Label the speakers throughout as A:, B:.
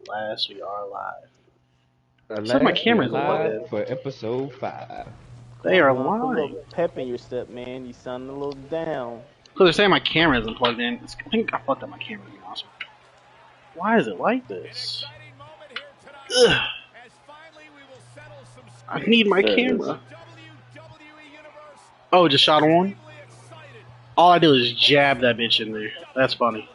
A: Alas, we are live. So my
B: Alas, we are
A: camera's live.
B: live for episode 5.
A: They are
C: Come on, put a
A: live.
C: little pep in your step, man. You sound a little down.
A: So they're saying my camera isn't plugged in. I think I fucked up my camera, to be honest with you. Why is it like this? Ugh. I need my camera. Oh, just shot on? All I do is jab that bitch in there. That's funny.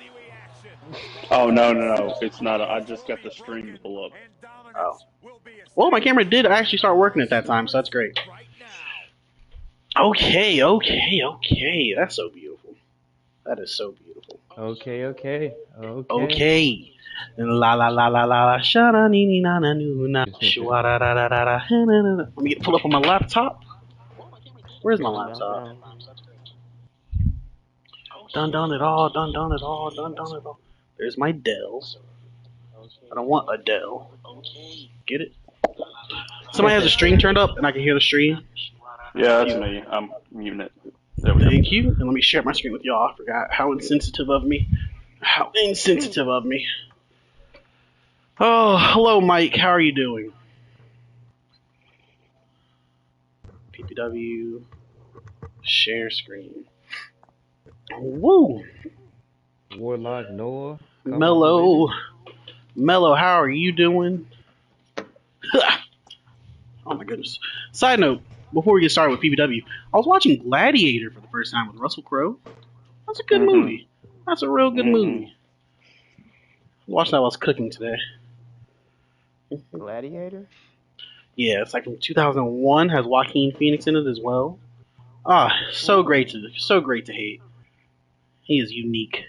D: Oh, no. It's not. I just got the stream pull up.
A: Oh. Well, my camera did actually start working at that time, so that's great. Okay. That's so beautiful. That is so beautiful.
B: Okay.
A: La la la la la shana ni ni na na nu na shwa da da da da da. Let me pull up on my laptop. Where's my laptop? Done it all. There's my Dell. I don't want a Dell. Get it? Somebody has the stream turned up and I can hear the stream.
D: Yeah, that's me. I'm muting it. There we go.
A: Thank you. And let me share my screen with y'all. I forgot how insensitive of me. Oh, hello, Mike. How are you doing? PPW. Share screen. Woo!
B: Warlock Noah.
A: Mellow, how are you doing? Oh my goodness. Side note, before we get started with PPW, I was watching Gladiator for the first time with Russell Crowe. That's a good movie. That's a real good movie. Watched that while I was cooking today.
C: Gladiator?
A: Yeah, it's like from 2001. Has Joaquin Phoenix in it as well. So great to hate. He is unique.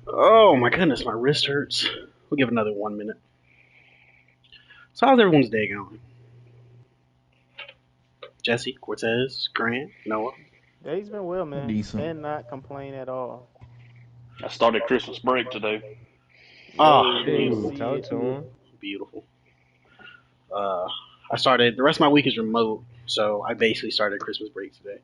A: Oh my goodness, my wrist hurts. We'll give it another 1 minute. So how's everyone's day going? Jesse, Cortez, Grant, Noah?
C: Yeah, he's been well, man.
E: Decent.
C: And not complain at all.
D: I started Christmas break today.
A: Oh,
B: Talk to him.
A: beautiful. I started, the rest of my week is remote, so I basically started Christmas break today.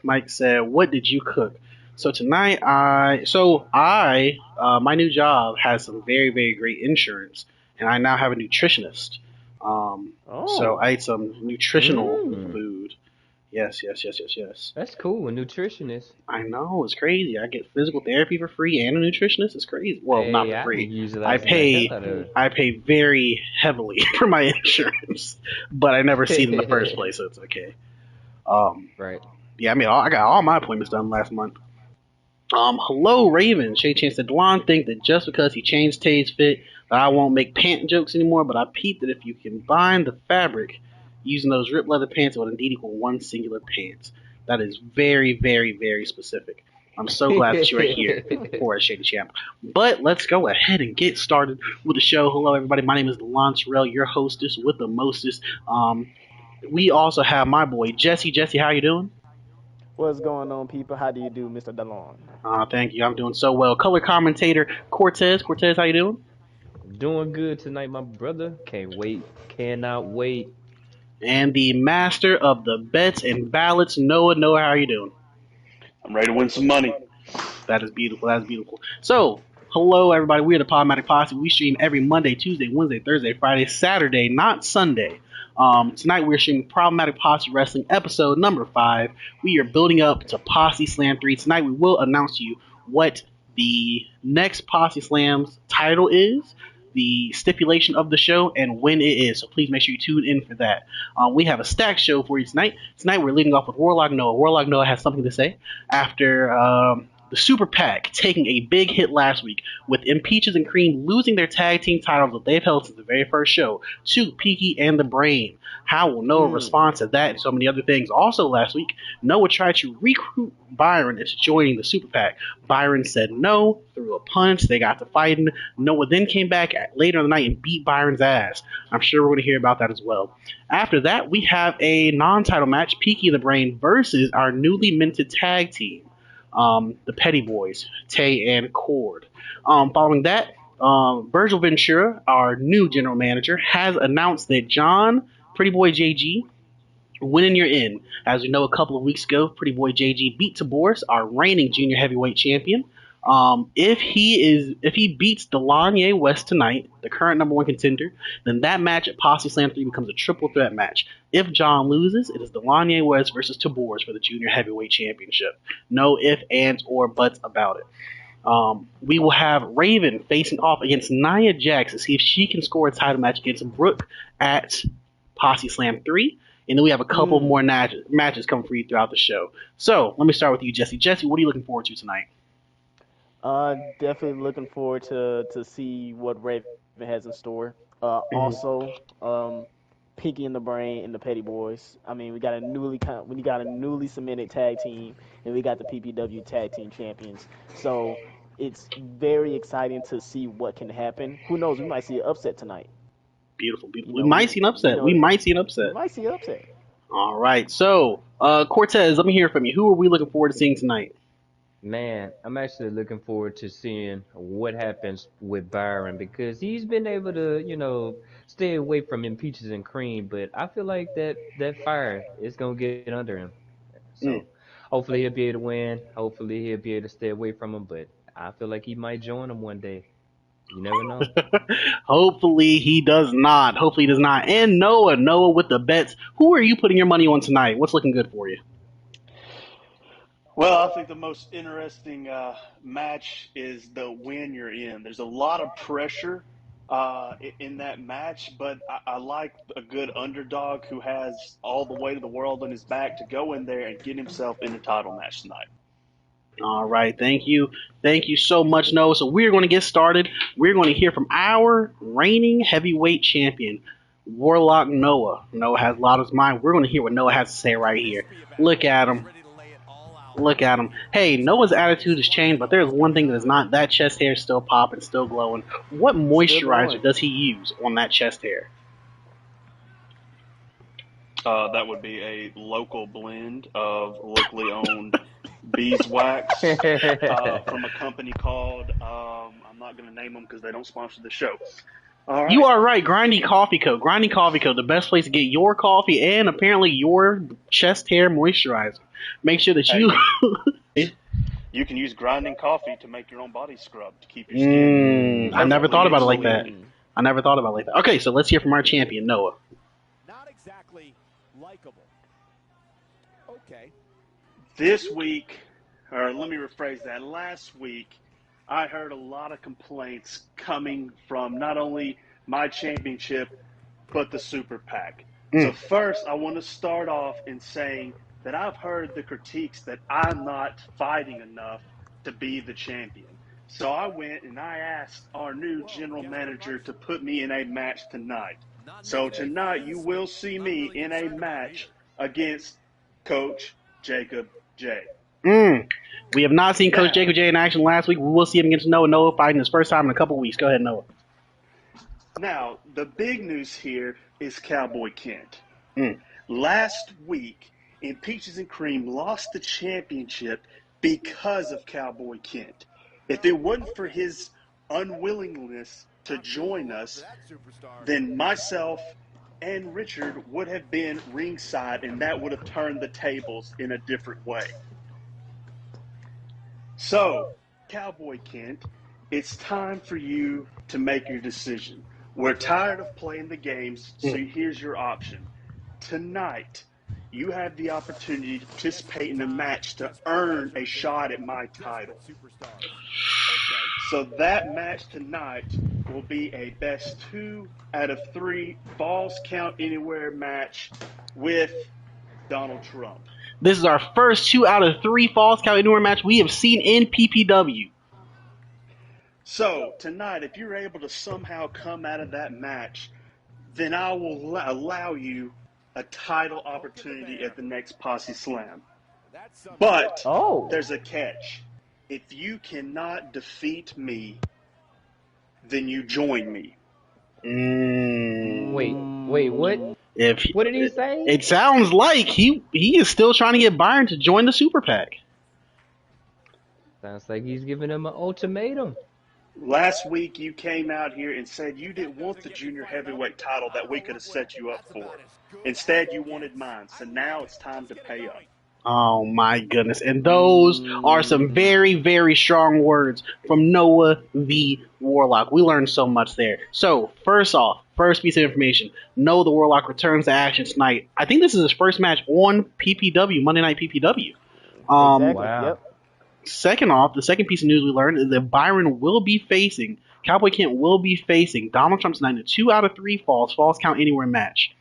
A: Mike said, what did you cook? So tonight, my new job has some very, very great insurance, and I now have a nutritionist. So I ate some nutritional food. Yes.
B: That's cool, a nutritionist.
A: I know, it's crazy. I get physical therapy for free and a nutritionist. It's crazy. Well,
B: Hey,
A: not for
B: I
A: free.
B: can use it
A: I
B: as a-
A: pay very heavily for my insurance, but I never see it in the first place, so it's okay.
B: Right.
A: Yeah, I got all my appointments done last month. Hello, Raven. Shay Chance said, Delon think that just because he changed Tay's fit, that I won't make pant jokes anymore, but I peeped that if you combine the fabric using those ripped leather pants, it would indeed equal one singular pants. That is very, very, very specific. I'm so glad that you're here for a Shady Champ. But let's go ahead and get started with the show. Hello, everybody. My name is Delon Terrell, your hostess with the mostest. We also have my boy, Jesse. Jesse, how you doing?
C: What's going on, people? How do you do, Mr. DeLon?
A: Thank you. I'm doing so well. Color commentator, Cortez. Cortez, how you doing?
B: Doing good tonight, my brother. Cannot wait.
A: And the master of the bets and ballots, Noah. Noah, how are you doing?
D: I'm ready to win some money.
A: That is beautiful. So, hello, everybody. We are the Podomatic Posse. We stream every Monday, Tuesday, Wednesday, Thursday, Friday, Saturday, not Sunday. Tonight we're streaming Problematic Posse Wrestling episode number 5. We are building up to Posse Slam 3. Tonight we will announce to you what the next Posse Slam's title is, the stipulation of the show, and when it is. So please make sure you tune in for that. We have a stacked show for you tonight. Tonight we're leading off with Warlock Noah. Warlock Noah has something to say after the Super PAC taking a big hit last week with Impeaches and Cream losing their tag team titles that they've held since the very first show to Peaky and the Brain. How will Noah respond to that and so many other things? Also last week, Noah tried to recruit Byron into joining the Super PAC. Byron said no, threw a punch, they got to fighting. Noah then came back later in the night and beat Byron's ass. I'm sure we're going to hear about that as well. After that, we have a non-title match, Peaky and the Brain versus our newly minted tag team. The Petty Boys, Tay and Cord. Following that, Virgil Ventura, our new general manager, has announced that John, Pretty Boy JG, Winning you're in. As we know, a couple of weeks ago, Pretty Boy JG beat Taboris, our reigning junior heavyweight champion. If he beats Delanye West tonight, the current number one contender, then that match at Posse Slam 3 becomes a triple threat match. If John loses, it is Delanye West versus Taboris for the junior heavyweight championship. No ifs, ands, or buts about it. We will have Raven facing off against Naya Jax to see if she can score a title match against Brooke at Posse Slam 3. And then we have a couple more matches coming for you throughout the show. So let me start with you, Jesse. Jesse, what are you looking forward to tonight?
C: Definitely looking forward to see what Raven has in store. Also, Pinky and the Brain and the Petty Boys. I mean, we got a newly cemented tag team, and we got the PPW tag team champions. So it's very exciting to see what can happen. Who knows? We might see an upset tonight.
A: Beautiful. We might see an upset. We might see an upset. All right. So, Cortez, let me hear from you. Who are we looking forward to seeing tonight?
B: Man, I'm actually looking forward to seeing what happens with Byron because he's been able to, stay away from him peaches and cream, but I feel like that fire is gonna get under him. So hopefully he'll be able to win. Hopefully he'll be able to stay away from him, but I feel like he might join him one day. You never know.
A: Hopefully he does not. And Noah with the bets. Who are you putting your money on tonight? What's looking good for you?
D: Well, I think the most interesting match is the win you're in. There's a lot of pressure in that match, but I like a good underdog who has all the weight of the world on his back to go in there and get himself in a title match tonight.
A: All right, thank you so much, Noah. So we're going to get started. We're going to hear from our reigning heavyweight champion, Warlock Noah. Noah has a lot on his mind. We're going to hear what Noah has to say right here. Look at him. Hey, Noah's attitude has changed, but there's one thing that is not. That chest hair is still popping, still glowing. What moisturizer does he use on that chest hair?
D: That would be a local blend of locally owned beeswax from a company called, I'm not going to name them because they don't sponsor the show. All right.
A: You are right, Grinding Coffee Co. The best place to get your coffee and apparently your chest hair moisturizer. Make sure that
D: you can use grinding coffee to make your own body scrub to keep your skin.
A: I never thought about it like that. Okay, so let's hear from our champion, Noah.
E: Not exactly likable. Okay.
D: This week, or let me rephrase that, last week, I heard a lot of complaints coming from not only my championship, but the Super PAC. So first, I want to start off in saying that I've heard the critiques that I'm not fighting enough to be the champion. So I went and I asked our new general manager to put me in a match tonight. So tonight you will see me in a match against Coach Jacob J.
A: We have not seen Coach Jacob J in action last week. We will see him against Noah. Noah fighting his first time in a couple weeks. Go ahead, Noah.
D: Now, the big news here is Cowboy Kent. Last week, and Peaches and Cream lost the championship because of Cowboy Kent. If it wasn't for his unwillingness to join us, then myself and Richard would have been ringside, and that would have turned the tables in a different way. So, Cowboy Kent, it's time for you to make your decision. We're tired of playing the games, so here's your option. Tonight, you have the opportunity to participate in a match to earn a shot at my title. So that match tonight will be a best 2 out of 3 Falls Count Anywhere match with Donald Trump.
A: This is our first 2 out of 3 Falls Count Anywhere match we have seen in PPW.
D: So tonight, if you're able to somehow come out of that match, then I will allow you a title opportunity at the next Posse Slam. But there's a catch. If you cannot defeat me, then you join me.
B: Wait, what? What did he say?
A: It sounds like he is still trying to get Byron to join the Super PAC.
B: Sounds like he's giving him an ultimatum.
D: Last week you came out here and said you didn't want the junior heavyweight title that we could have set you up for. Instead, you wanted mine. So now it's time to pay up.
A: Oh my goodness. And those are some very, very strong words from Noah the Warlock. We learned so much there. So, first off, first piece of information. Noah the Warlock returns to action tonight. I think this is his first match on PPW, Monday Night PPW.
C: Exactly.
B: Wow.
C: Yep.
A: Second off, the second piece of news we learned is that Byron will be facing, Cowboy Kent will be facing Donald Trump tonight in a 2 out of 3 falls count anywhere match.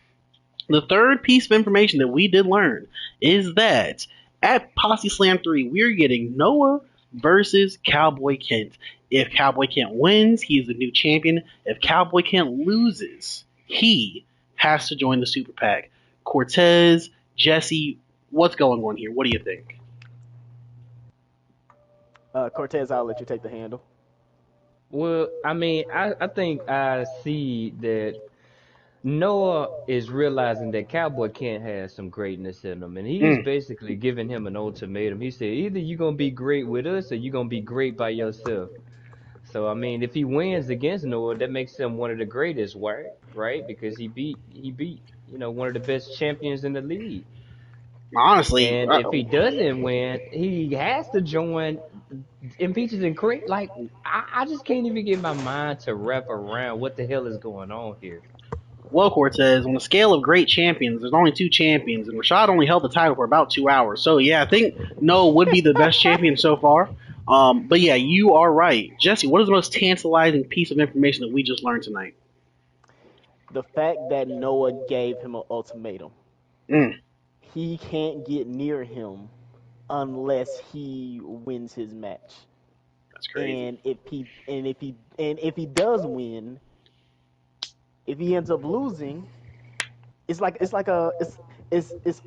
A: The third piece of information that we did learn is that at Posse Slam 3, we're getting Noah versus Cowboy Kent. If Cowboy Kent wins, he is the new champion. If Cowboy Kent loses, he has to join the Super PAC. Cortez, Jesse, what's going on here? What do you think?
C: Cortez, I'll let you take the handle.
B: Well, I mean, I think I see that Noah is realizing that Cowboy Kent has some greatness in him, and he's basically giving him an ultimatum. He said, either you're going to be great with us or you're going to be great by yourself. So, I mean, if he wins against Noah, that makes him one of the greatest, right? Because he beat, one of the best champions in the league.
A: Honestly,
B: And if he doesn't win, he has to join Impeaches and Cream. Like, I just can't even get my mind to wrap around what the hell is going on here.
A: well, Cortez, on a scale of great champions, there's only 2 champions, and Rashad only held the title for about 2 hours. So, yeah, I think Noah would be the best champion so far. But, yeah, you are right. Jesse, what is the most tantalizing piece of information that we just learned tonight?
C: The fact that Noah gave him an ultimatum. He can't get near him unless he wins his match.
A: That's crazy.
C: And if he does win, if he ends up losing, it's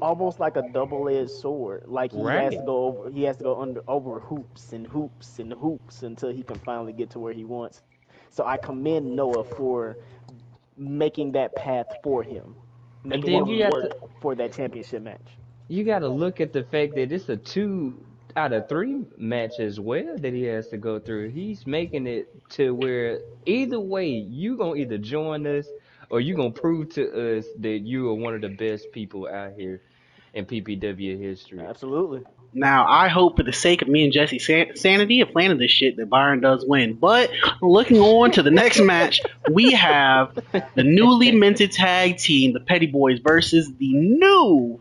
C: almost like a double-edged sword. Like he has to go over hoops and hoops and hoops until he can finally get to where he wants. So I commend Noah for making that path for him, making him work for that championship match.
B: You got to look at the fact that it's a 2 out of 3 match as well that he has to go through. He's making it to where either way, you going to either join us or you going to prove to us that you are one of the best people out here in PPW history.
C: Absolutely.
A: Now, I hope for the sake of me and Jesse's sanity of planning this shit that Byron does win. But looking on to the next match, we have the newly minted tag team, the Petty Boys, versus the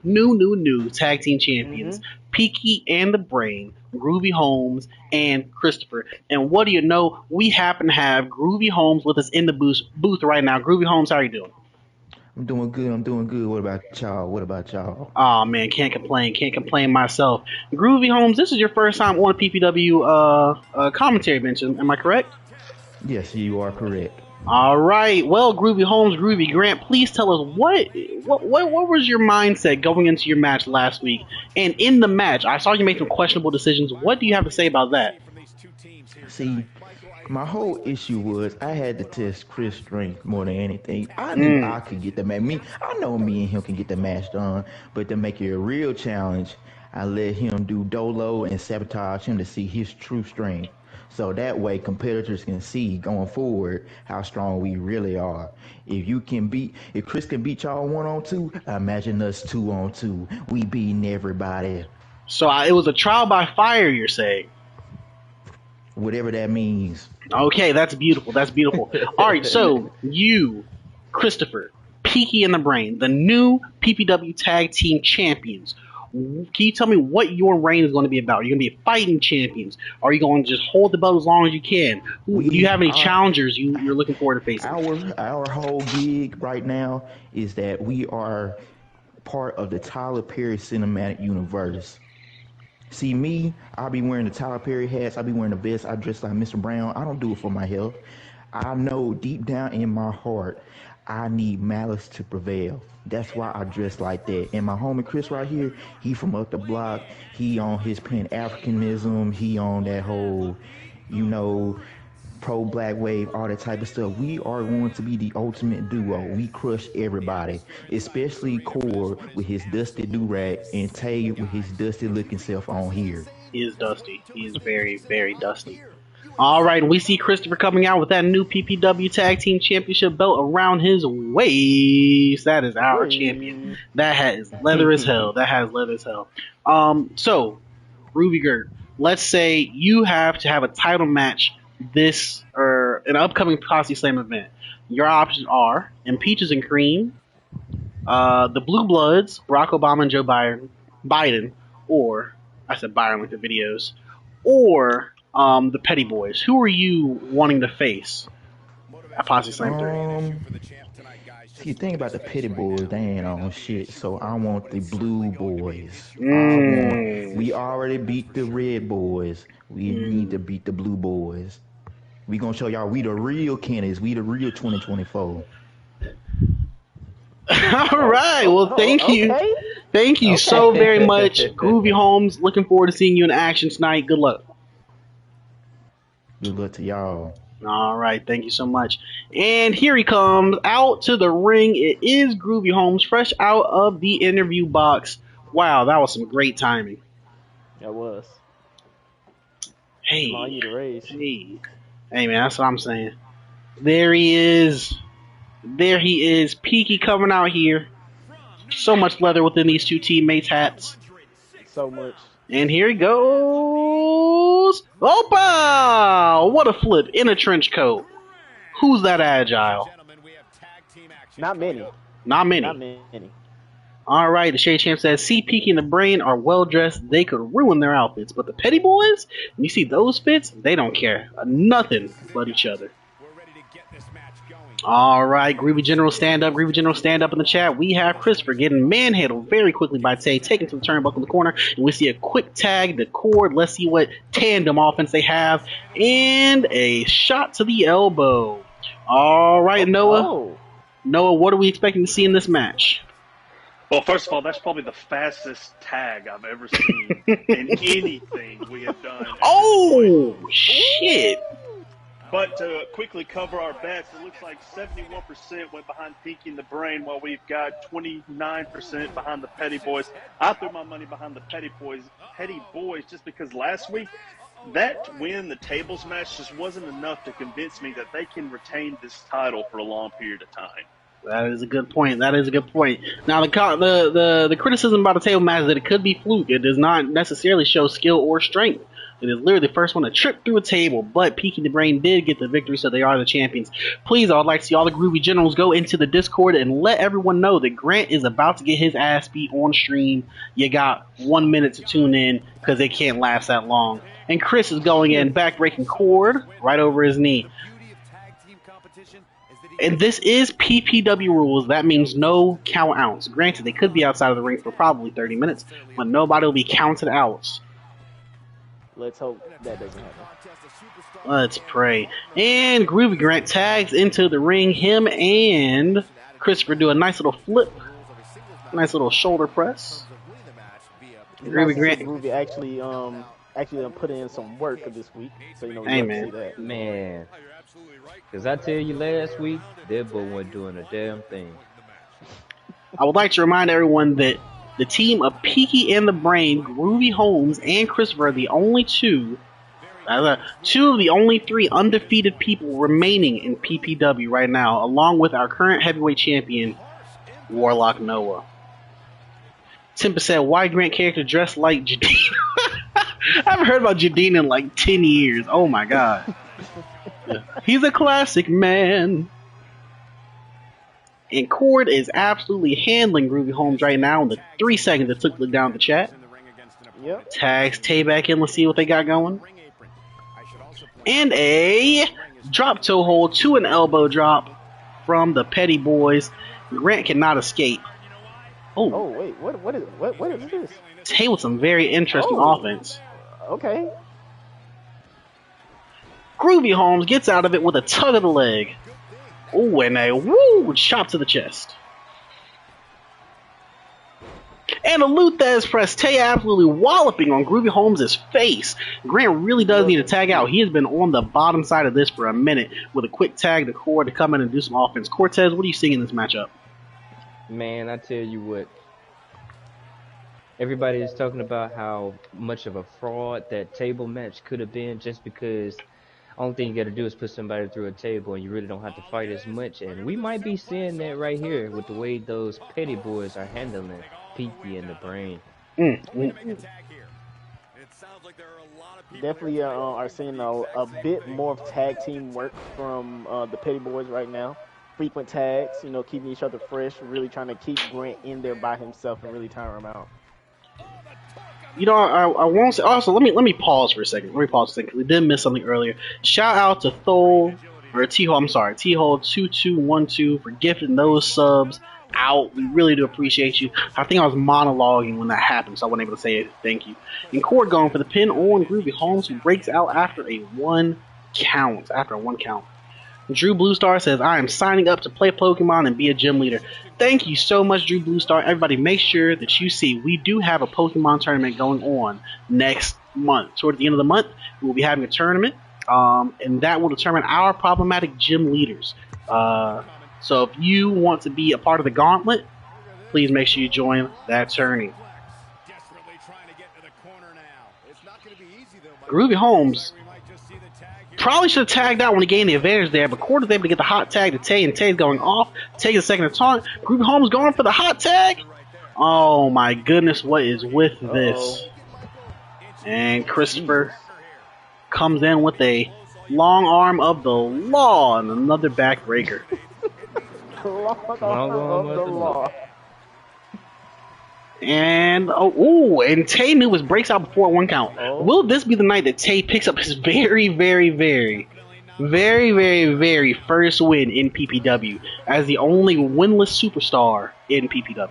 A: new tag team champions, Peaky and the Brain, Groovy Holmes, and Christopher. And what do you know? We happen to have Groovy Holmes with us in the booth right now. Groovy Holmes, how are you doing?
F: I'm doing good. What about y'all?
A: Oh man, can't complain myself. Groovy Holmes, this is your first time on a PPW commentary bench, am I correct?
F: Yes, you are correct.
A: All right. Well, Groovy Holmes, Groovy Grant, please tell us what was your mindset going into your match last week? And in the match, I saw you make some questionable decisions. What do you have to say about that?
F: See, my whole issue was I had to test Chris' strength more than anything. I knew I could get the match. I know me and him can get the match done, but to make it a real challenge, I let him do Dolo and sabotage him to see his true strength. So that way competitors can see going forward how strong we really are. If Chris can beat y'all 1-on-2, imagine us 2-on-2. We beating everybody.
A: So it was a trial by fire, you're saying?
F: Whatever that means.
A: Okay, that's beautiful. All right, so you, Christopher, Peaky and the Brain, the new PPW Tag Team Champions. Can you tell me what your reign is going to be about? Are you going to be fighting champions? Are you going to just hold the belt as long as you can? Do you have any challengers you're looking forward to facing?
F: Our whole gig right now is that we are part of the Tyler Perry Cinematic Universe. See me, I'll be wearing the Tyler Perry hats. I'll be wearing the vest. I dress like Mr. Brown. I don't do it for my health. I know deep down in my heart, I need malice to prevail. That's why I dress like that. And my homie Chris right here, he from up the block. He on his Pan-Africanism. He on that whole, pro-black wave, all that type of stuff. We are going to be the ultimate duo. We crush everybody, especially Core with his dusty do-rag and Tay with his dusty looking self on here.
A: He is dusty. He is very, very dusty. All right, and we see Christopher coming out with that new PPW Tag Team Championship belt around his waist. That is our champion. That has leather as hell. That has leather as hell. So, Ruby Gert, let's say you have to have a title match this or an upcoming Posse Slam event. Your options are Peaches and Cream, the Blue Bloods, Barack Obama and Joe Biden, or I said Byron like the videos, or the Petty Boys. Who are you wanting to face at Posse Slam 3?
F: See, think about the Petty Boys, they ain't on shit, so I want the Blue Boys. We already beat the Red Boys. We need to beat the Blue Boys. We gonna show y'all we the real Kennedys. We the real 2024.
A: All right. Well, thank you. Thank you so very much, Groovy Holmes. Looking forward to seeing you in action tonight. Good luck.
F: Good luck to y'all.
A: All right. Thank you so much. And here he comes out to the ring. It is Groovy Holmes, fresh out of the interview box. Wow, that was some great timing.
C: That was.
A: Hey.
C: Hey,
A: man, that's what I'm saying. There he is. There he is. Peaky coming out here. So much leather within these two teammates' hats.
C: So much.
A: And here he goes. Opa! What a flip in a trench coat. Who's that agile?
C: Not many.
A: Not many. All right, the Shade Champ says, see, Peaky and the Brain are well dressed. They could ruin their outfits. But the Petty Boys, when you see those fits, they don't care. Nothing but each other. All right, Groovy General stand up. Groovy General stand up in the chat. We have Christopher getting manhandled very quickly by Tay, taken to the turnbuckle in the corner, and we see a quick tag, the cord. Let's see what tandem offense they have, and a shot to the elbow. All right, Noah. Noah, what are we expecting to see in this match?
D: Well, first of all, that's probably the fastest tag I've ever seen in anything we have done.
A: Oh, shit.
D: But to quickly cover our bets, it looks like 71% went behind Peaky and the Brain, while we've got 29% behind the Petty Boys. I threw my money behind the Petty Boys just because last week, that win the tables match just wasn't enough to convince me that they can retain this title for a long period of time.
A: That is a good point. Now, the criticism about the table match is that it could be fluke. It does not necessarily show skill or strength. It is literally the first one to trip through a table, but Peaky and the Brain did get the victory, so they are the champions. Please, I would like to see all the Groovy Generals go into the Discord and let everyone know that Grant is about to get his ass beat on stream. You got 1 minute to tune in, because they can't last that long. And Chris is going in, back-breaking cord right over his knee. And this is PPW rules. That means no count outs. Granted, they could be outside of the ring for probably 30 minutes, but nobody will be counted outs.
C: Let's hope that doesn't happen.
A: Let's pray. And Groovy Grant tags into the ring. Him and Christopher do a nice little flip. Nice little shoulder press.
C: Groovy Grant. Groovy actually put in some work this week. So, we see that.
B: Man. Because I tell you, last week, that boy wasn't doing a damn thing.
A: I would like to remind everyone that the team of Peaky and the Brain, Groovy Holmes, and Christopher are the only two of the only three undefeated people remaining in PPW right now, along with our current heavyweight champion, Warlock Noah. Timpa said, why Grant character dressed like Jadine? I haven't heard about Jadine in like 10 years. Oh my god. He's a classic man. And Cord is absolutely handling Groovy Holmes right now in the 3 seconds it took to look down the chat.
C: Yep.
A: Tags Tay back in. Let's see what they got going. And a drop toe hold to an elbow drop from the Petty Boys. Grant cannot escape.
C: Oh wait, what is this?
A: Tay with some very interesting offense.
C: Okay.
A: Groovy Holmes gets out of it with a tug of the leg. Oh, and a chop to the chest. And a Luthez press. Tay absolutely walloping on Groovy Holmes' face. Grant really does need to tag out. He has been on the bottom side of this for a minute with a quick tag to Cord to come in and do some offense. Cortez, what are you seeing in this matchup?
B: Man, I tell you what. Everybody is talking about how much of a fraud that table match could have been just because Only thing you got to do is put somebody through a table, and you really don't have to fight as much. And we might be seeing that right here with the way those petty boys are handling Pinky and the Brain.
C: Definitely are seeing a bit more of tag team work from the Petty Boys right now. Frequent tags, keeping each other fresh, really trying to keep Grant in there by himself and really tire him out.
A: I won't say. Also, let me pause for a second. Because we did miss something earlier. Shout out to Thole or T-Hole. I'm sorry, T-Hole 2212 for gifting those subs out. We really do appreciate you. I think I was monologuing when that happened, so I wasn't able to say thank you. And Cord going for the pin on Groovy Holmes, who breaks out after a one count. Drew Bluestar says, I am signing up to play Pokemon and be a gym leader. Thank you so much, Drew Bluestar. Everybody, make sure that you see we do have a Pokemon tournament going on next month. Toward the end of the month, we will be having a tournament, and that will determine our problematic gym leaders. So if you want to be a part of the gauntlet, please make sure you join that tourney. Groovy Holmes probably should have tagged out when he gained the advantage there, but Cord is able to get the hot tag to Tay, and Tay's going off. Takes a second to taunt. Groovy Holmes going for the hot tag. Oh my goodness, what is with this? And Christopher comes in with a long arm of the law and another backbreaker. And and Tay Nubis breaks out before one count. Will this be the night that Tay picks up his very, very, very, very, very, very first win in PPW as the only winless superstar in PPW?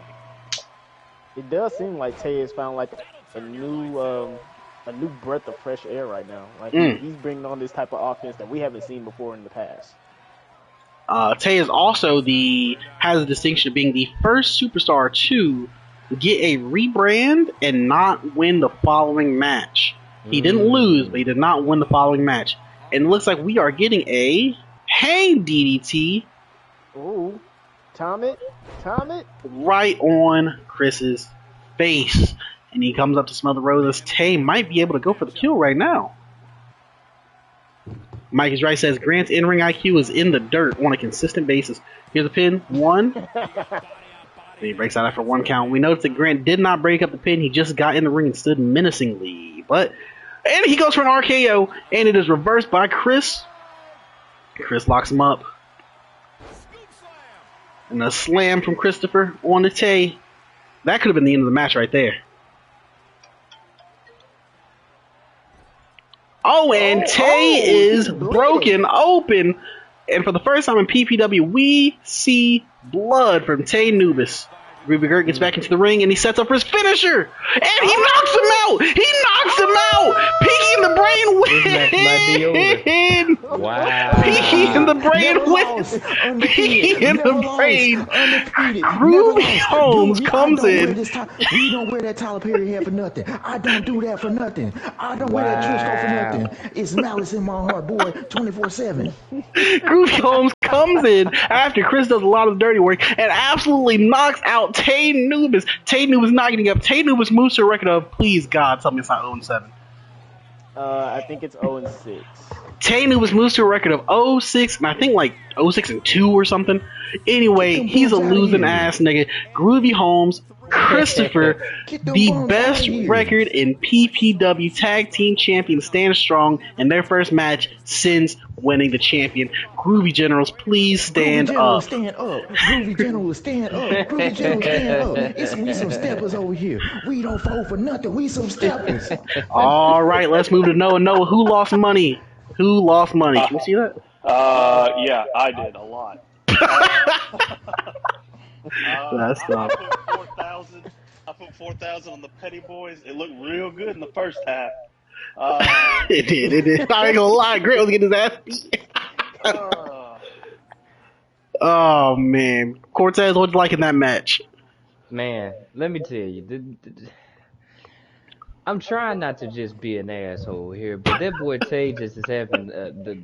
C: It does seem like Tay has found like a new breath of fresh air right now. Like he's bringing on this type of offense that we haven't seen before in the past.
A: Tay is also has the distinction of being the first superstar to get a rebrand and not win the following match. He didn't lose, but he did not win the following match. And it looks like we are getting a hang DDT.
C: Ooh, time it.
A: Right on Chris's face. And he comes up to smell the roses. Tay might be able to go for the kill right now. Mike is right, says Grant's in-ring IQ is in the dirt on a consistent basis. Here's a pin. 1. He breaks out after one count. We noticed that Grant did not break up the pin. He just got in the ring and stood menacingly. And he goes for an RKO, and it is reversed by Chris. Chris locks him up. And a slam from Christopher on the Tay. That could have been the end of the match right there. And Tay is broken open. And for the first time in PPW, we see blood from Tay Nubis. Ruby Gert gets back into the ring, and he sets up for his finisher. And he knocks him out! Pinky and the Brain win!
B: Wow.
A: Pinky and the Brain wins! Pinky and the Brain! Groovy Holmes comes in.
F: We don't wear that Tyler Perry hair for nothing. I don't do that for nothing. I don't wear that Trisco for nothing. It's malice in my heart, boy, 24/7.
A: Groovy Holmes comes in after Chris does a lot of the dirty work and absolutely knocks out Tay Nubis. Tay Nubis not getting up. Tay Nubis moves to a record of, please God, tell me it's not 0-7.
C: I think it's 0-6.
A: Tay Nubis moves to a record of 0-6, and I think like 0-6-2 or something. Anyway, he's a losing ass nigga. Groovy Holmes, Christopher, the best record in PPW Tag Team Champions, stand strong in their first match since winning the champion. Groovy Generals, please stand up.
F: Groovy Generals, stand up. Groovy Generals, stand up. We some steppers over here. We don't fall for nothing. We some steppers.
A: All right, let's move to Noah. Noah, who lost money? Can you see that?
D: Yeah, I did a lot.
A: That's tough.
D: I put 4,000 on the Petty Boys. It looked real good in the first half.
A: It did. I ain't gonna lie, Grant was getting his ass beat. Oh man, Cortez, what'd you like in that match?
B: Man, let me tell you, I'm trying not to just be an asshole here, but that boy Tay just is having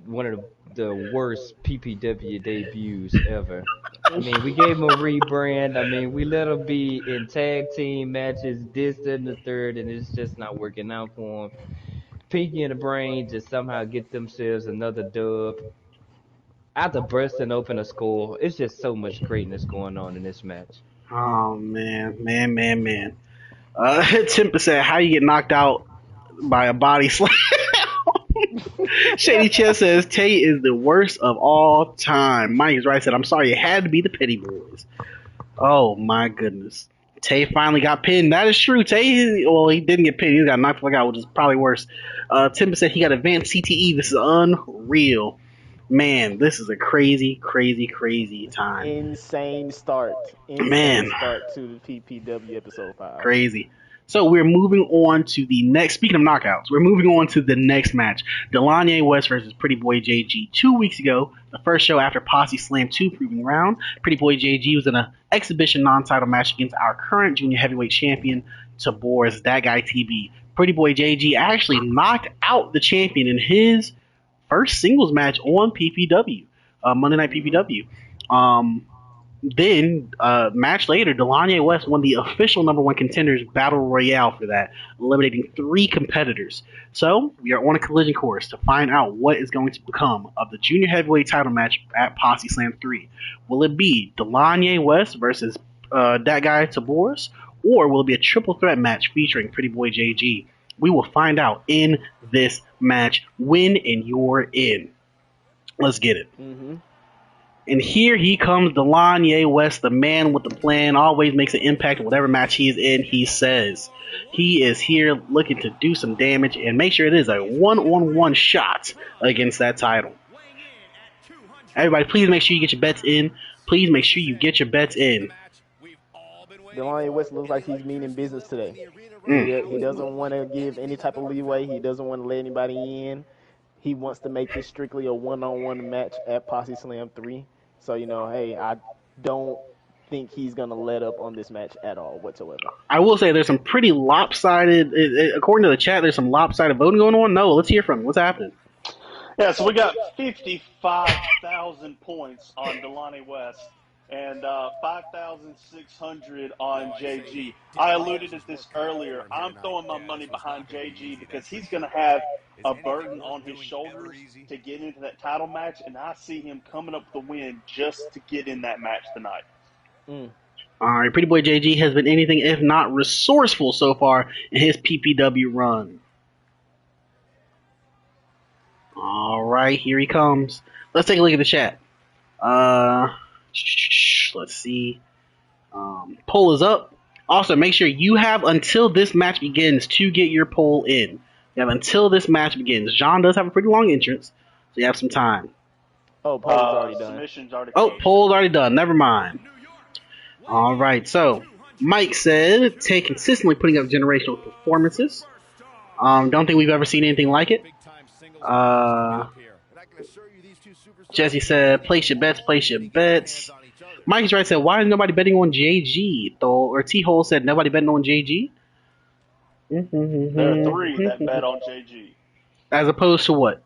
B: one of the worst PPW debuts ever. I mean, we gave him a rebrand. I mean, we let him be in tag team matches, this, that, and the third, and it's just not working out for him. Pinky and the Brain just somehow get themselves another dub. After bursting open a score, it's just so much greatness going on in this match.
A: Oh man. Timpa said, "How you get knocked out by a body slam?" Shady Chest says Tay is the worst of all time. Mike is right. Said, "I'm sorry, it had to be the Petty Boys." Oh my goodness. Tay finally got pinned. That is true. Tay, well, he didn't get pinned. He got knocked the fuck out, which is probably worse. Timpa said he got advanced CTE. This is unreal. Man, this is a crazy time.
C: Insane start.
A: Man.
C: Start to the PPW episode 5.
A: Crazy. So we're moving on to the next. Speaking of knockouts, we're moving on to the next match: Delania West versus Pretty Boy JG. 2 weeks ago, the first show after Posse Slam 2 proving round, Pretty Boy JG was in an exhibition non-title match against our current junior heavyweight champion, Tabor's That Guy TB. Pretty Boy JG actually knocked out the champion in his first singles match on PPW, Monday Night PPW. Then, match later, Delania West won the official #1 contenders battle royale for that, eliminating 3 competitors. So, we are on a collision course to find out what is going to become of the junior heavyweight title match at Posse Slam 3. Will it be Delania West versus that guy Taboris, or will it be a triple threat match featuring Pretty Boy JG? We will find out in this match. Win and you're in. Let's get it.
C: Mm-hmm.
A: And here he comes, Delania West, the man with the plan, always makes an impact in whatever match he is in, he says. He is here looking to do some damage and make sure it is a one-on-one shot against that title. Everybody, please make sure you get your bets in. Please make sure you get your bets in.
C: Delania West looks like he's meaning business today. He doesn't want to give any type of leeway. He doesn't want to let anybody in. He wants to make this strictly a one-on-one match at Posse Slam 3. So, hey, I don't think he's going to let up on this match at all whatsoever.
A: I will say there's some pretty lopsided, according to the chat, there's some lopsided voting going on. No, let's hear from him. What's happening?
D: Yeah, so we got 55,000 points on Delania West and 5,600 on JG. I alluded to this earlier. I'm throwing my money behind JG because he's going to have a burden on his shoulders to get into that title match, and I see him coming up with the win just to get in that match tonight.
A: All right, Pretty Boy JG has been anything if not resourceful so far in his PPW run. All right, here he comes. Let's take a look at the chat. Let's see. Poll is up. Also, make sure you have until this match begins to get your poll in. You have until this match begins. John does have a pretty long entrance, so you have some time.
C: Oh, poll's already done.
D: Submission's already
A: poll's already done. Never mind. All right, so Mike said, Tay consistently putting up generational performances. Don't think we've ever seen anything like it. Jesse said, place your bets. Mike's right said, why is nobody betting on JG? Or T-Hole said, nobody betting on JG?
D: There are 3 that bet on JG.
A: As opposed to what?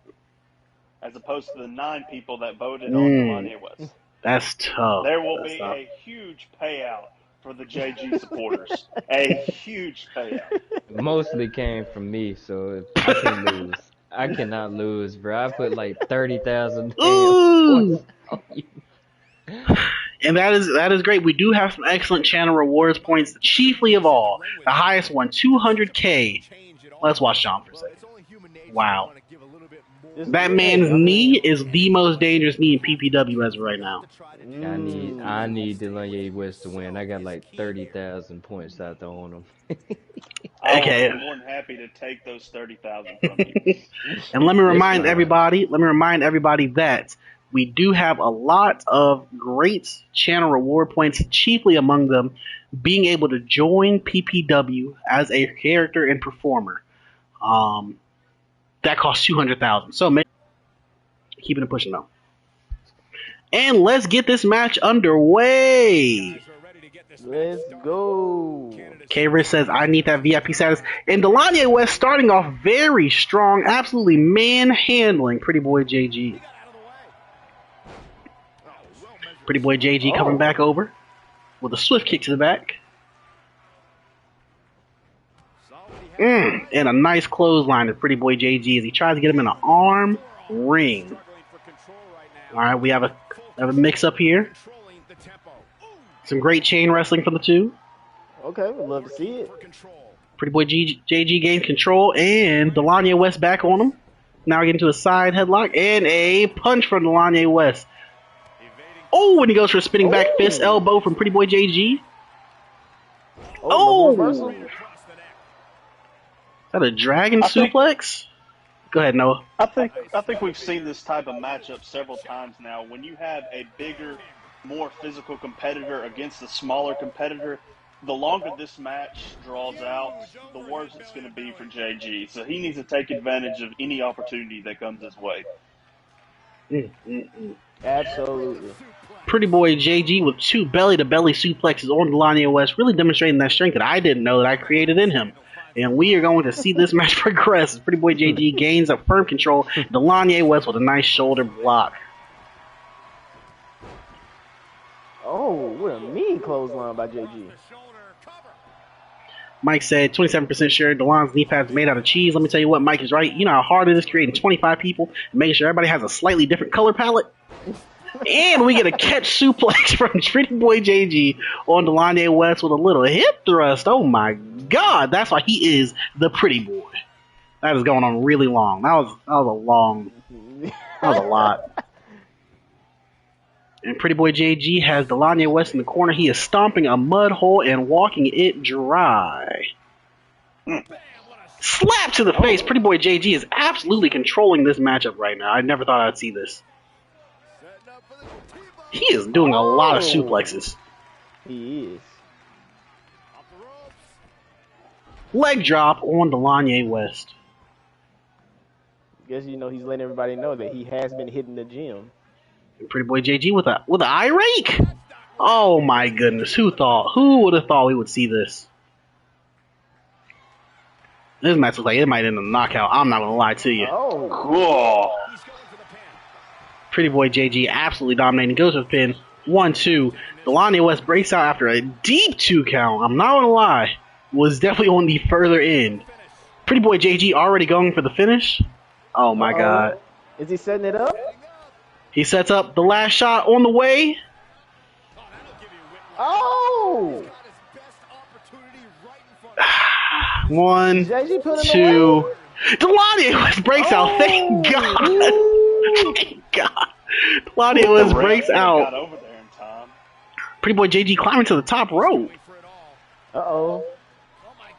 D: As opposed to the 9 people that voted on Delania West.
A: That's tough.
D: There will be a huge payout for the JG supporters. A huge payout.
B: Mostly came from me, so I can lose. I cannot lose, bro. I put like 30,000 points on you.
A: And that is great. We do have some excellent channel rewards points, chiefly of all. The highest one, 200K. Let's watch John for a second. Wow. That man's knee is the most dangerous knee in PPW as of right now.
B: I need Delania West to win. I got like 30,000 points out there on him.
A: Okay.
D: I'm more than happy to take those 30,000 from you.
A: And let me remind everybody that we do have a lot of great channel reward points, chiefly among them being able to join PPW as a character and performer. That costs 200,000. So keeping it pushing though. And let's get this match underway.
C: Let's go.
A: K-Rich says, I need that VIP status. And Delania West starting off very strong, absolutely manhandling Pretty Boy JG. Pretty Boy JG coming back over with a swift kick to the back. And a nice clothesline to Pretty Boy JG as he tries to get him in an arm ring. All right, we have a mix-up here. Some great chain wrestling from the two.
C: Okay, we'd love to see it.
A: Pretty Boy JG gains control, and Delania West back on him. Now we get into a side headlock and a punch from Delania West. Oh, and he goes for a spinning back fist elbow from Pretty Boy JG. Oh! Is that a dragon suplex? Go ahead, Noah.
D: I think we've seen this type of matchup several times now. When you have a bigger, more physical competitor against a smaller competitor, the longer this match draws out, the worse it's going to be for JG. So he needs to take advantage of any opportunity that comes his way.
C: Absolutely.
A: Pretty Boy JG with 2 belly-to-belly suplexes on Delania West, really demonstrating that strength that I didn't know that I created in him. And we are going to see this match progress as Pretty Boy JG gains a firm control. Delania West with a nice shoulder block.
C: Oh, what a mean clothesline by JG.
A: Mike said 27% sure Delon's knee pads made out of cheese. Let me tell you what, Mike is right. You know how hard it is creating 25 people and making sure everybody has a slightly different color palette? And we get a catch suplex from Pretty Boy JG on Delania West with a little hip thrust. Oh my God, that's why he is the Pretty Boy. That is going on really long. That was a lot. And Pretty Boy JG has Delania West in the corner. He is stomping a mud hole and walking it dry. Slap to the face. Pretty Boy JG is absolutely controlling this matchup right now. I never thought I'd see this. He is doing a lot of suplexes.
C: He is.
A: Leg drop on Delania West.
C: Guess you know he's letting everybody know that he has been hitting the gym.
A: And Pretty Boy JG with an eye rake. Oh my goodness! Who would have thought we would see this? This match looks like it might end in a knockout. I'm not gonna lie to you.
C: Oh,
D: Cool.
A: Pretty Boy JG absolutely dominating. Goes for the pin. 1-2. Delania West breaks out after a deep 2 count. I'm not gonna lie. Was definitely on the further end. Pretty Boy JG already going for the finish. Oh my God.
C: Is he setting it up?
A: He sets up the last shot on the way.
C: Oh!
A: 1,
C: JG put him
A: 2.
C: away?
A: Delania West breaks out. Thank God.
C: Ooh.
A: Thank God. Delania West breaks out.
D: Got over there in time.
A: Pretty Boy JG climbing to the top rope.
C: Uh-oh.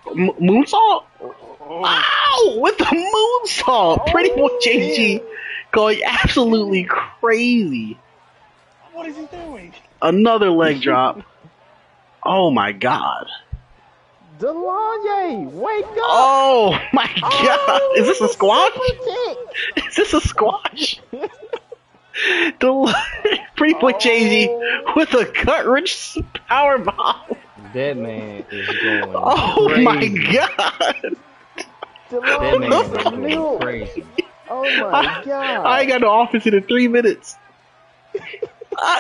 A: Moonsault? Ow! With the moonsault! Pretty Boy JG going absolutely crazy.
D: What is he doing?
A: Another leg drop. Oh my God.
C: Delania, wake up!
A: Oh my God. Is this a squash?
C: Super
A: Is this a squash? Pretty Boy JG with a gut-rich powerbomb.
B: That man is going
A: Oh
B: crazy.
A: my God.
B: That man is
C: Delania,
B: going crazy.
C: oh my God.
A: I ain't got no offense in 3 minutes.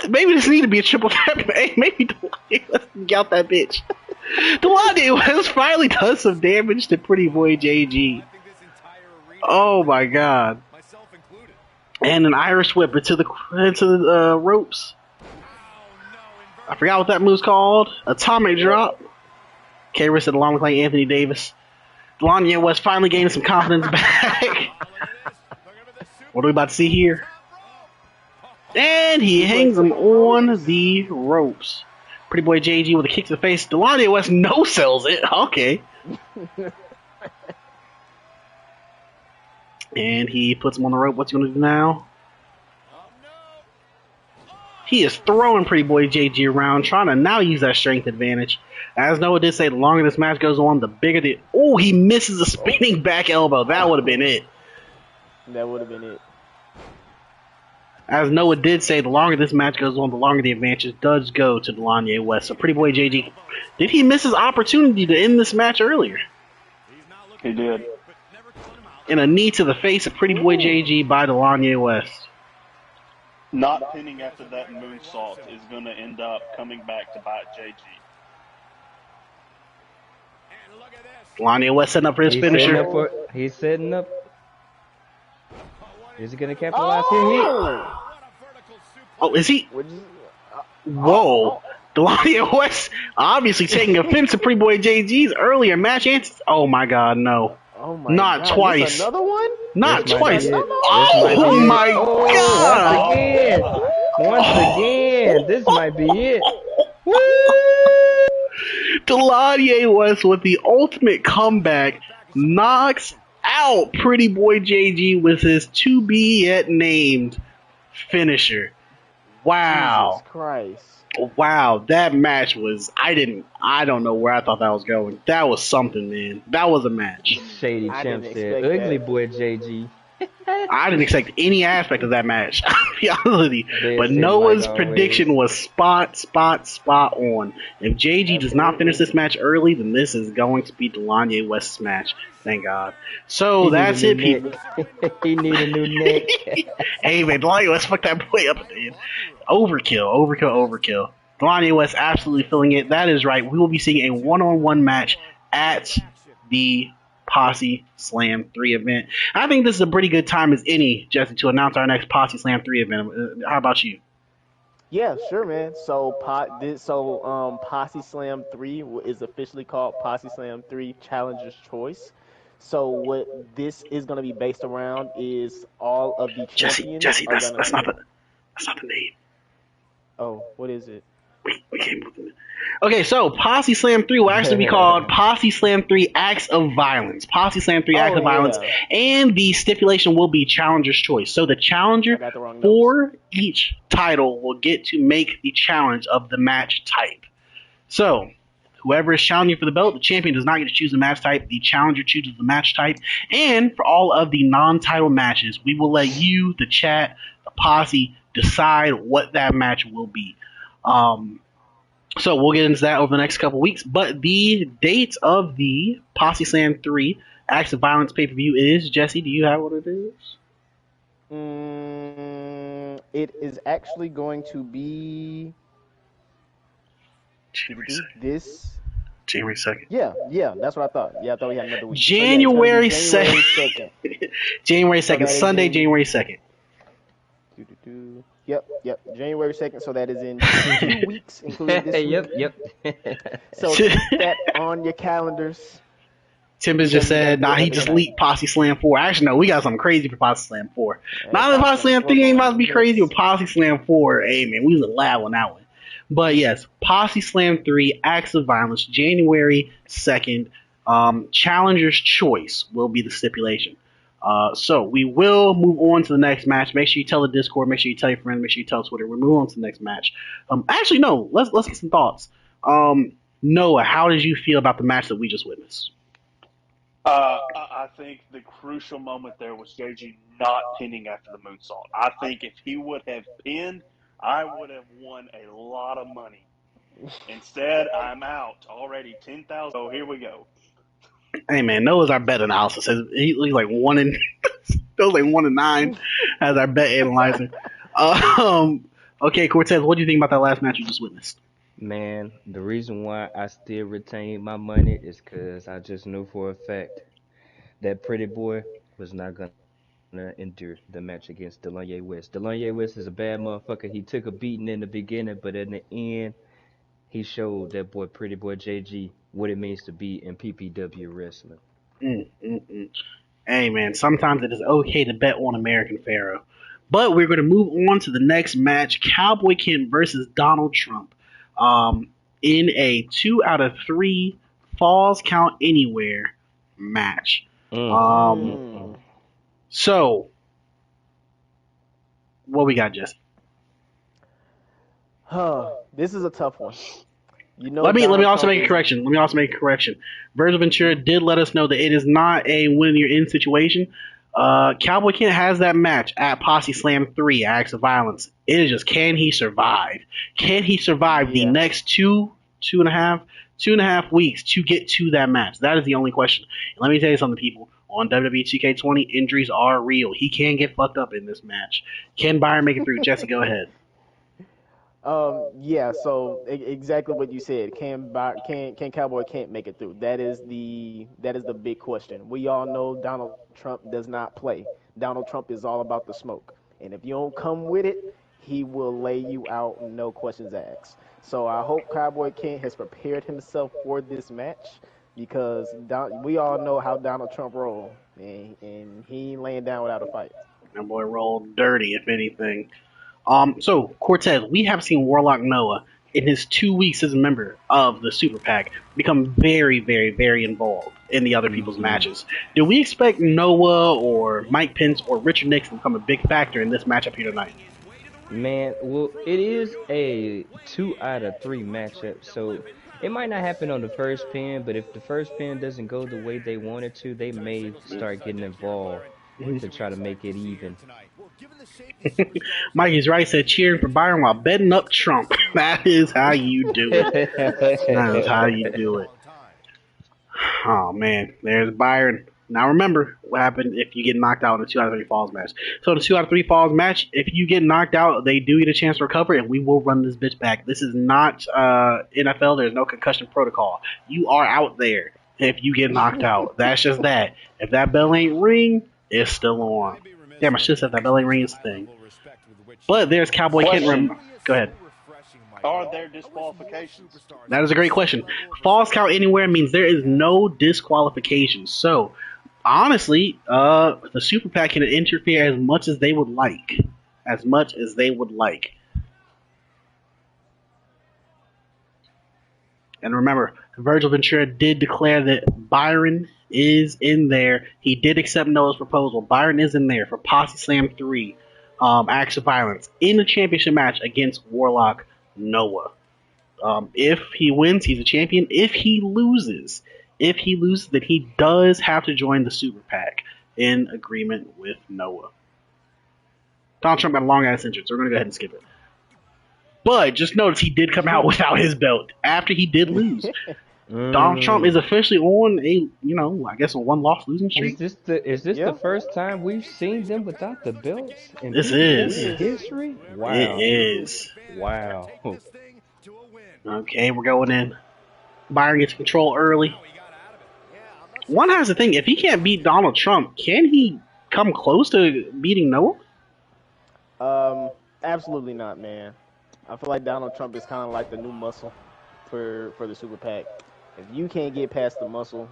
A: Maybe this need to be a triple tap. Hey, maybe Delania, let's get out that bitch. Delania West finally does some damage to Pretty Boy JG. Oh my God. And an Irish whip into the ropes. I forgot what that move's called. Atomic drop. K-Riss said along with like Anthony Davis. Delania West finally gaining some confidence back. What are we about to see here? And he hangs him on the ropes. Pretty Boy JG with a kick to the face. Delania West no-sells it. Okay. And he puts him on the rope. What's he going to do now? He is throwing Pretty Boy JG around, trying to now use that strength advantage. As Noah did say, the longer this match goes on, the bigger the... Oh, he misses a spinning back elbow. That would have been it.
C: That would have been it.
A: As Noah did say, the longer this match goes on, the longer the advantage does go to Delania West. So Pretty Boy JG, did he miss his opportunity to end this match earlier?
D: He did.
A: And a knee to the face of Pretty Boy JG by Delania West.
D: Not pinning after that moonsault is going to end up coming back to bite JG.
A: Delania West setting up for his
B: He's
A: finisher.
B: setting up for. He's setting up. Is he gonna capitalize here?
A: Oh, is he?
C: What you-
A: Whoa. Delania West obviously taking offense to Pretty Boy JG's earlier match answers. Oh my God, no.
C: Oh my
A: Not
C: God,
A: twice.
C: this another one?
A: Not
B: This might
A: twice.
B: be it.
A: Oh my God.
B: Once again, this might be it.
A: Delania West with the ultimate comeback knocks out Pretty Boy JG with his to be yet named finisher. Wow.
C: Jesus Christ.
A: Wow, that match was I don't know where I thought that was going. That was something, man. That was a match.
B: Shady
C: I
B: Champ
C: didn't
B: said,
C: expect
B: "Ugly
C: that.
B: boy JG."
A: I didn't expect any aspect of that match. I'll be honest with you.
B: They
A: But
B: said
A: Noah's
B: like
A: prediction was spot on. If JG does not finish this match early, then this is going to be Delania West's match. Thank God. So
B: He
A: that's
B: need
A: it,
B: a new
A: people.
B: neck. He need a new neck.
A: Hey, man, Delania West fucked that boy up at the end. Overkill. Delania West absolutely filling it. That is right. We will be seeing a one-on-one match at the Posse Slam 3 event. I think this is a pretty good time as any, Jesse, to announce our next Posse Slam 3 event. How about you?
C: Yeah, sure, man. So, Posse Slam 3 is officially called Posse Slam 3 Challenger's Choice. So, what this is going to be based around is all of the champions.
A: Jesse,
C: are
A: that's not the name.
C: Oh, what is it?
A: We came with it. Okay, so Posse Slam 3 will actually be called Posse Slam 3 Acts of Violence. Posse Slam 3 Acts of Violence. And the stipulation will be Challenger's Choice. So the challenger for each title will get to make the challenge of the match type. So whoever is challenging for the belt, the champion does not get to choose the match type. The challenger chooses the match type. And for all of the non-title matches, we will let you, the chat, the posse, decide what that match will be. So we'll get into that over the next couple weeks. But the date of the Posse Slam 3 Acts of Violence pay-per-view is, Jesse, do you have what it is?
C: It is actually going to be this.
A: January 2nd.
C: Yeah, that's what I thought. Yeah, I thought we had another week.
A: January
C: so,
A: 2nd. January 2nd, so Sunday, January 2nd.
C: Yep. January 2nd, so that is in 2 weeks, including this week.
B: Yep.
C: So keep that on your calendars.
A: Timbers just said, he just leaked Posse Slam 4. Actually, no, we got something crazy for Posse Slam 4. Now that Posse Slam 3 ain't about to be crazy, with Posse Slam 4, hey, man, we was allowed on that one. But yes, Posse Slam 3, Acts of Violence, January 2nd. Challenger's Choice will be the stipulation. So we will move on to the next match. Make sure you tell the Discord. Make sure you tell your friends. Make sure you tell Twitter. We're moving on to the next match. Actually, no. Let's get some thoughts. Noah, how did you feel about the match that we just witnessed?
D: I think the crucial moment there was JG not pinning after the moonsault. I think if he would have pinned, I would have won a lot of money. Instead, I'm out already. 10,000. So here we go.
A: Hey man, Noah's our bet analysis. He's like 1 in 9 as our bet analyzer. Okay, Cortez, what do you think about that last match you just witnessed?
B: Man, the reason why I still retain my money is because I just knew for a fact that Pretty Boy was not gonna endure the match against Delania West. Delania West is a bad motherfucker. He took a beating in the beginning, but in the end, he showed that boy Pretty Boy JG what it means to be in PPW wrestling.
A: Hey man, sometimes it is okay to bet on American Pharaoh. But we're going to move on to the next match, Cowboy Kent versus Donald Trump. In a 2 out of 3 falls count anywhere match. So, what we got, Jesse?
C: This is a tough one. You know,
A: let me also make a correction. Virgil Ventura did let us know that it is not a win you're in situation. Cowboy Kent has that match at Posse Slam 3, Acts of Violence. It is just, can he survive? Can he survive the next two and a half weeks to get to that match? That is the only question. And let me tell you something, people. On WWE 2K20, injuries are real. He can get fucked up in this match. Can Byron make it through? Jesse, go ahead.
C: Yeah. So exactly what you said. Can Cowboy can't make it through? That is the big question. We all know Donald Trump does not play. Donald Trump is all about the smoke, and if you don't come with it, he will lay you out, no questions asked. So I hope Cowboy Kent has prepared himself for this match because we all know how Donald Trump roll, and he ain't laying down without a fight.
A: That boy rolled dirty, if anything. So Cortez, we have seen Warlock Noah in his 2 weeks as a member of the Super PAC become very, very, very involved in the other people's matches. Do we expect Noah or Mike Pence or Richard Nixon to become a big factor in this matchup here tonight?
B: Man, well, it is a 2 out of 3 matchup, so it might not happen on the first pin, but if the first pin doesn't go the way they want it to, they may start getting involved to try to make it even.
A: Mikey's right, said cheering for Byron while betting up Trump. That is how you do it. That is how you do it. Oh man, there's Byron. Now remember what happened if you get knocked out in a 2 out of 3 falls match. So in a 2 out of 3 falls match, if you get knocked out, they do get a chance to recover, and we will run this bitch back. This is not NFL. There's no concussion protocol. You are out there if you get knocked out. That's just that. If that bell ain't ring, it's still on. Damn, I should have said that bell ain't ring is the thing. But there's Cowboy Kent. Go ahead.
D: Are there disqualifications?
A: That is a great question. Falls count anywhere means there is no disqualification. So, honestly, the Super PAC can interfere as much as they would like. As much as they would like. And remember, Virgil Ventura did declare that Byron is in there. He did accept Noah's proposal. Byron is in there for Posse Slam 3 Acts of Violence in the championship match against Warlock Noah. If he wins, he's a champion. If he loses, then he does have to join the Super PAC in agreement with Noah. Donald Trump got a long ass entrance, so we're gonna go ahead and skip it. But just notice he did come out without his belt after he did lose. Donald Trump is officially on I guess a 1-loss losing streak.
B: Is this the first time we've seen them without the belts in
A: This is
B: history? Wow.
A: It is.
B: Wow.
A: Okay, we're going in. Byron gets control early. One has to think, if he can't beat Donald Trump, can he come close to beating Noah?
C: Absolutely not, man. I feel like Donald Trump is kind of like the new muscle for the Super PAC. If you can't get past the muscle,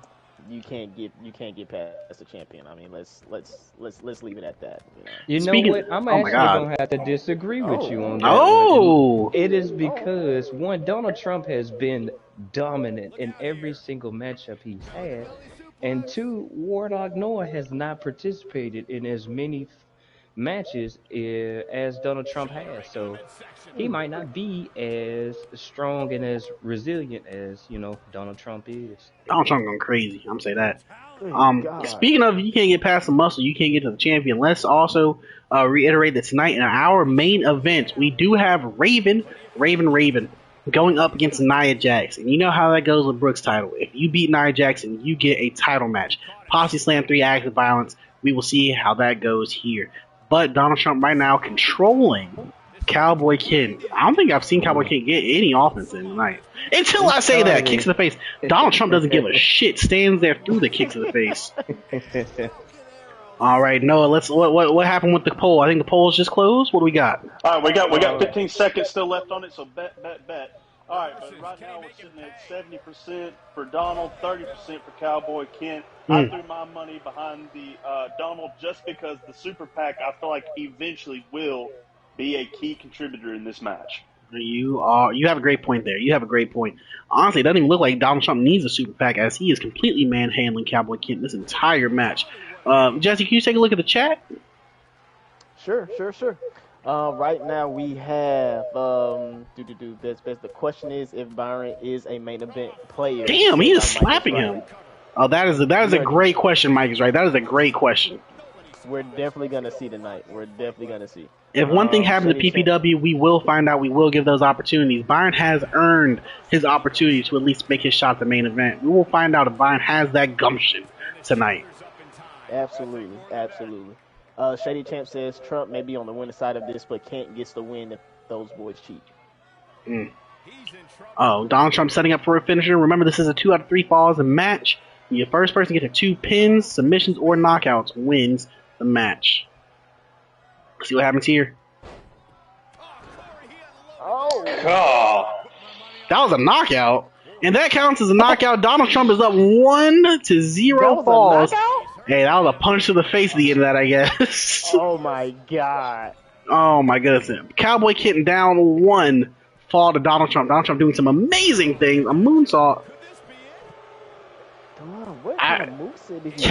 C: you can't get past the champion. I mean, let's leave it at that.
B: You know what? I'm actually gonna have to disagree with you on that.
A: Oh,
B: it is because one, Donald Trump has been dominant in every single matchup he's had, and two, Warlock Noah has not participated in as many matches as Donald Trump has, so he might not be as strong and as resilient as Donald Trump is.
A: Donald Trump going crazy. I'm saying that. Speaking of, you can't get past the muscle, you can't get to the champion. Let's also reiterate that tonight in our main event, we do have Raven going up against Naya Jax, and you know how that goes with Brooks' title. If you beat Naya Jax, you get a title match. Posse Slam 3 Acts of Violence. We will see how that goes here. But Donald Trump right now controlling Cowboy Kid. I don't think I've seen Cowboy Kid get any offense in tonight. Until I say that, kicks in the face. Donald Trump doesn't give a shit. Stands there through the kicks in the face. All right, Noah. What happened with the poll? I think the poll is just closed. What do we got?
D: All right, we got 15 seconds still left on it. So bet. All right, but right now we're sitting at 70% for Donald, 30% for Cowboy Kent. I threw my money behind the Donald just because the Super PAC, I feel like, eventually will be a key contributor in this match.
A: You have a great point there. You have a great point. Honestly, it doesn't even look like Donald Trump needs a Super PAC, as he is completely manhandling Cowboy Kent this entire match. Jesse, can you take a look at the chat?
C: Sure. Right now we have the question is if Byron is a main event player.
A: Damn, he is slapping him. Oh, that is a great question. Mike is right. That is a great question.
C: We're definitely gonna see tonight.
A: If one thing happened to PPW, we will find out. We will give those opportunities. Byron has earned his opportunity to at least make his shot at the main event. We will find out if Byron has that gumption tonight.
C: Absolutely. Shady Champ says Trump may be on the winning side of this, but Kent gets the win if those boys cheat.
A: Mm. Oh, Donald Trump setting up for a finisher. Remember, this is a 2 out of 3 falls match. The first person to get to 2 pins, submissions, or knockouts wins the match. Let's see what happens here.
C: Oh.
A: That was a knockout. And that counts as a knockout. Donald Trump is up 1-0 falls. Hey, that was a punch to the face at the end of that, I guess.
C: Oh my God.
A: Oh my goodness. Cowboy Kitten down 1 fall to Donald Trump. Donald Trump doing some amazing things. A moonsault.
C: What kind of moveset did you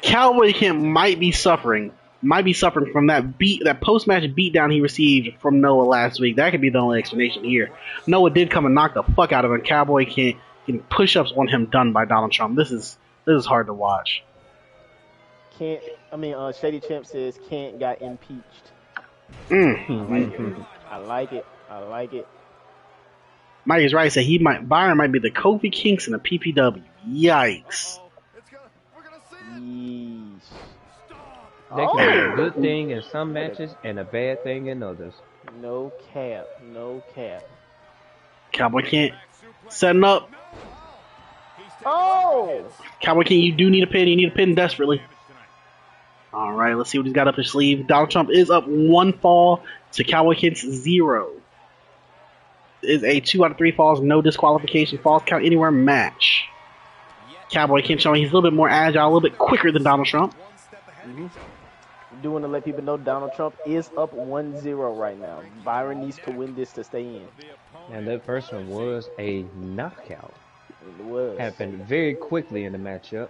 A: Cowboy Kitten might be suffering from that post-match beatdown he received from Noah last week. That could be the only explanation here. Noah did come and knock the fuck out of him. Cowboy can't get push-ups on him done by Donald Trump. This is hard to watch.
C: Shady Champ says Kent got impeached. I like it.
A: Mike is right. Say Byron might be the Kofi Kingston of PPW. Yikes.
C: Yeesh.
B: That can be a good thing in some matches and a bad thing in others.
C: No cap.
A: Cowboy Kent setting up.
C: Oh!
A: Cowboy Kent, you do need a pin. You need a pin desperately. All right, let's see what he's got up his sleeve. Donald Trump is up 1 fall to Cowboy Kent's 0. It is a 2 out of 3 falls, no disqualification, falls count anywhere match. Cowboy Kent showing he's a little bit more agile, a little bit quicker than Donald Trump.
C: Do want to let people know Donald Trump is up 1-0 right now. Byron needs to win this to stay in.
B: And that first one was a knockout.
C: It was.
B: Happened very quickly in the matchup.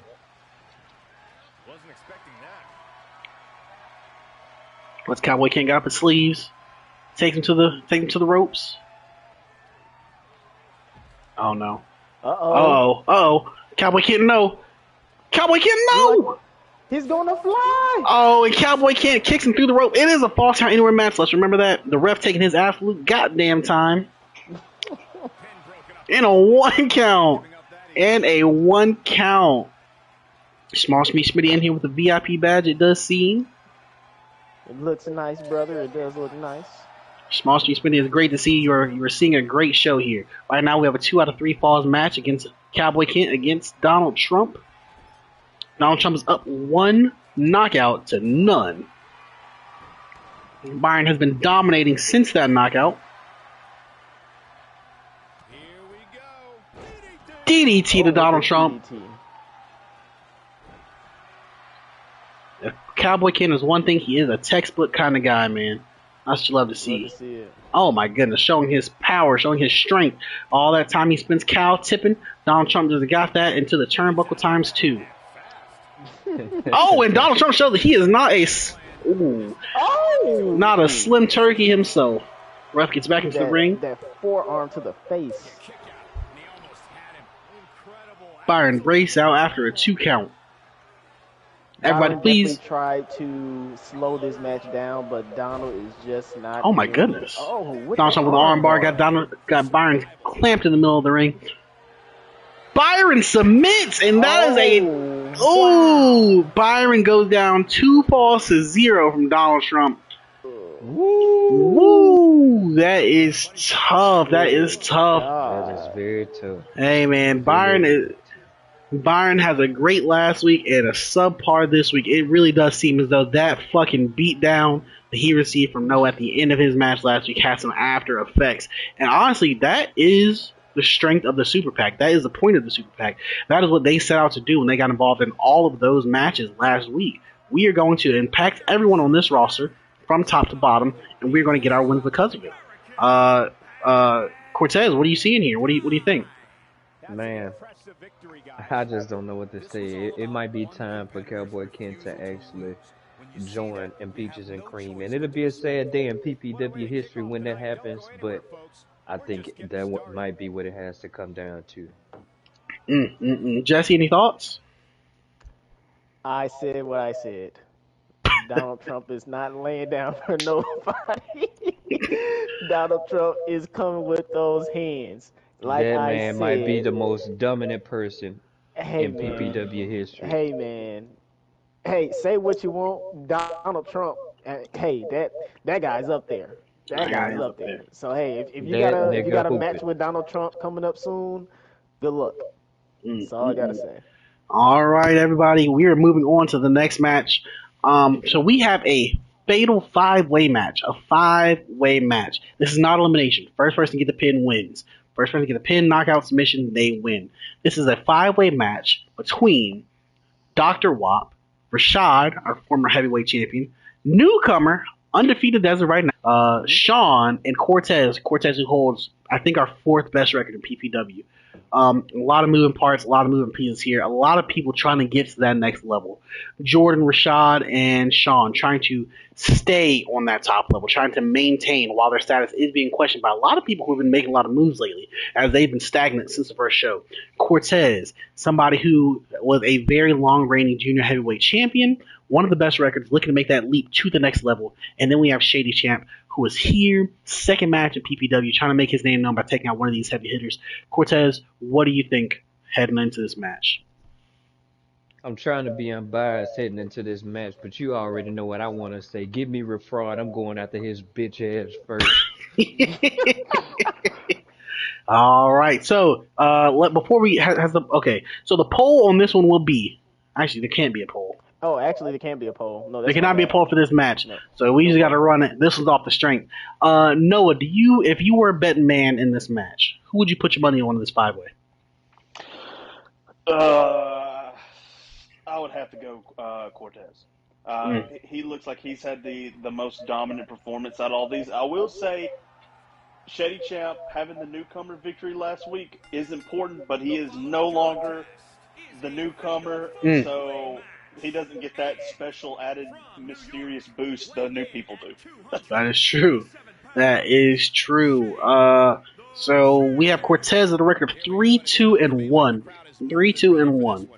E: Wasn't expecting that.
A: Let's Cowboy Kent get up his sleeves. Take him to the ropes. Oh no. Uh-oh. Cowboy Kent, no. Cowboy Kent, no!
C: He's gonna fly!
A: Oh, and Cowboy Kent kicks him through the rope. It is a false count anywhere match. Let's remember that. The ref taking his absolute goddamn time. And a 1 count. And a 1 count. Small Smitty in here with the VIP badge, it does seem.
C: It looks nice, brother. It does look nice.
A: Small Street Smitty, it's great to see you're seeing a great show here. Right now we have a 2 out of 3 falls match against Cowboy Kent against Donald Trump. Donald Trump is up 1 knockout to none. Byron has been dominating since that knockout.
E: Here we go.
A: DDT to Donald Trump.
C: DDT.
A: If Cowboy Kent is one thing, he is a textbook kind of guy, man. That's what you love to see.
C: Love to see it.
A: Oh my goodness, showing his power, showing his strength. All that time he spends cow tipping, Donald Trump just got that into the turnbuckle times 2. Oh, and Donald Trump shows that he is not not a slim turkey himself. Ref gets back into the ring.
C: That forearm to the face.
A: Byron brace out after a 2 count. Everybody, please.
C: Tried to slow this match down, but Donald is just not.
A: Oh my goodness!
C: Donald
A: Trump with an arm bar got Byron clamped in the middle of the ring. Byron submits, and that is Byron goes down 2 falls to 0 from Donald Trump. Woo! That is tough. That is tough.
B: That is very tough.
A: Hey man, Byron has a great last week and a subpar this week. It really does seem as though that fucking beatdown that he received from Noah at the end of his match last week has some after effects. And honestly, that is the strength of the Super PAC. That is the point of the Super PAC. That is what they set out to do when they got involved in all of those matches last week. We are going to impact everyone on this roster from top to bottom, and we're going to get our wins because of it. Cortez, what are you seeing here? What do you think?
B: Man, I just don't know what to say. It might be time for Cowboy Kent to actually join in Peaches and Cream. And it'll be a sad day in PPW history when that happens, but I think that might be what it has to come down to.
A: Jesse, any thoughts?
C: I said what I said. Donald Trump is not laying down for nobody. Donald Trump is coming with those hands. Like
B: that
C: I
B: man
C: said,
B: might be the most dominant person in PPW history.
C: Hey, man. Hey, say what you want. Donald Trump, hey, that guy's up there. That
A: I got
C: guy's
A: him
C: up
A: up there.
C: there. So hey, if you got
B: That
C: a
B: nigga
C: match
B: hooping.
C: with Donald Trump coming up soon, good luck. That's all I gotta
A: Mm.
C: say.
A: All right, everybody, we are moving on to the next match. So we have a fatal five-way match. A five-way match. This is not elimination. First person to get the pin wins. First person to get the pin, knockout, submission, they win. This is a five-way match between Dr. Wop, Rashad, our former heavyweight champion, newcomer, undefeated as of right now, Sean, and Cortez. Cortez, who holds, I think, our fourth best record in PPW. A lot of moving parts, a lot of moving pieces here, a lot of people trying to get to that next level. Jordan, Rashad, and Sean trying to stay on that top level, trying to maintain while their status is being questioned by a lot of people who have been making a lot of moves lately, as they've been stagnant since the first show. Cortez, somebody who was a very long reigning junior heavyweight champion, one of the best records, looking to make that leap to the next level. And then we have Shady Champ, who is here, second match in PPW, trying to make his name known by taking out one of these heavy hitters. Cortez, what do you think heading into this match?
B: I'm trying to be unbiased heading into this match, but you already know what I want to say. Give me Refraud. I'm going after his bitch ass first.
A: All right. So, before we has the okay. So the poll on this one will be actually there can't be a poll.
C: Oh, actually, there can be a poll. No,
A: There
C: that's my
A: cannot be a
C: bad.
A: poll for this match.
C: No.
A: So we just got to run it. This one's off the strength. Noah, if you were a betting man in this match, who would you put your money on in this five-way?
D: I would have to go Cortez. He looks like he's had the most dominant performance out of all these. I will say, Shady Champ having the newcomer victory last week is important, but he is no longer the newcomer, so he doesn't get that special added mysterious boost the new people do.
A: That is true. That is true. So we have Cortez at a record of 3-2-1. 3-2-1.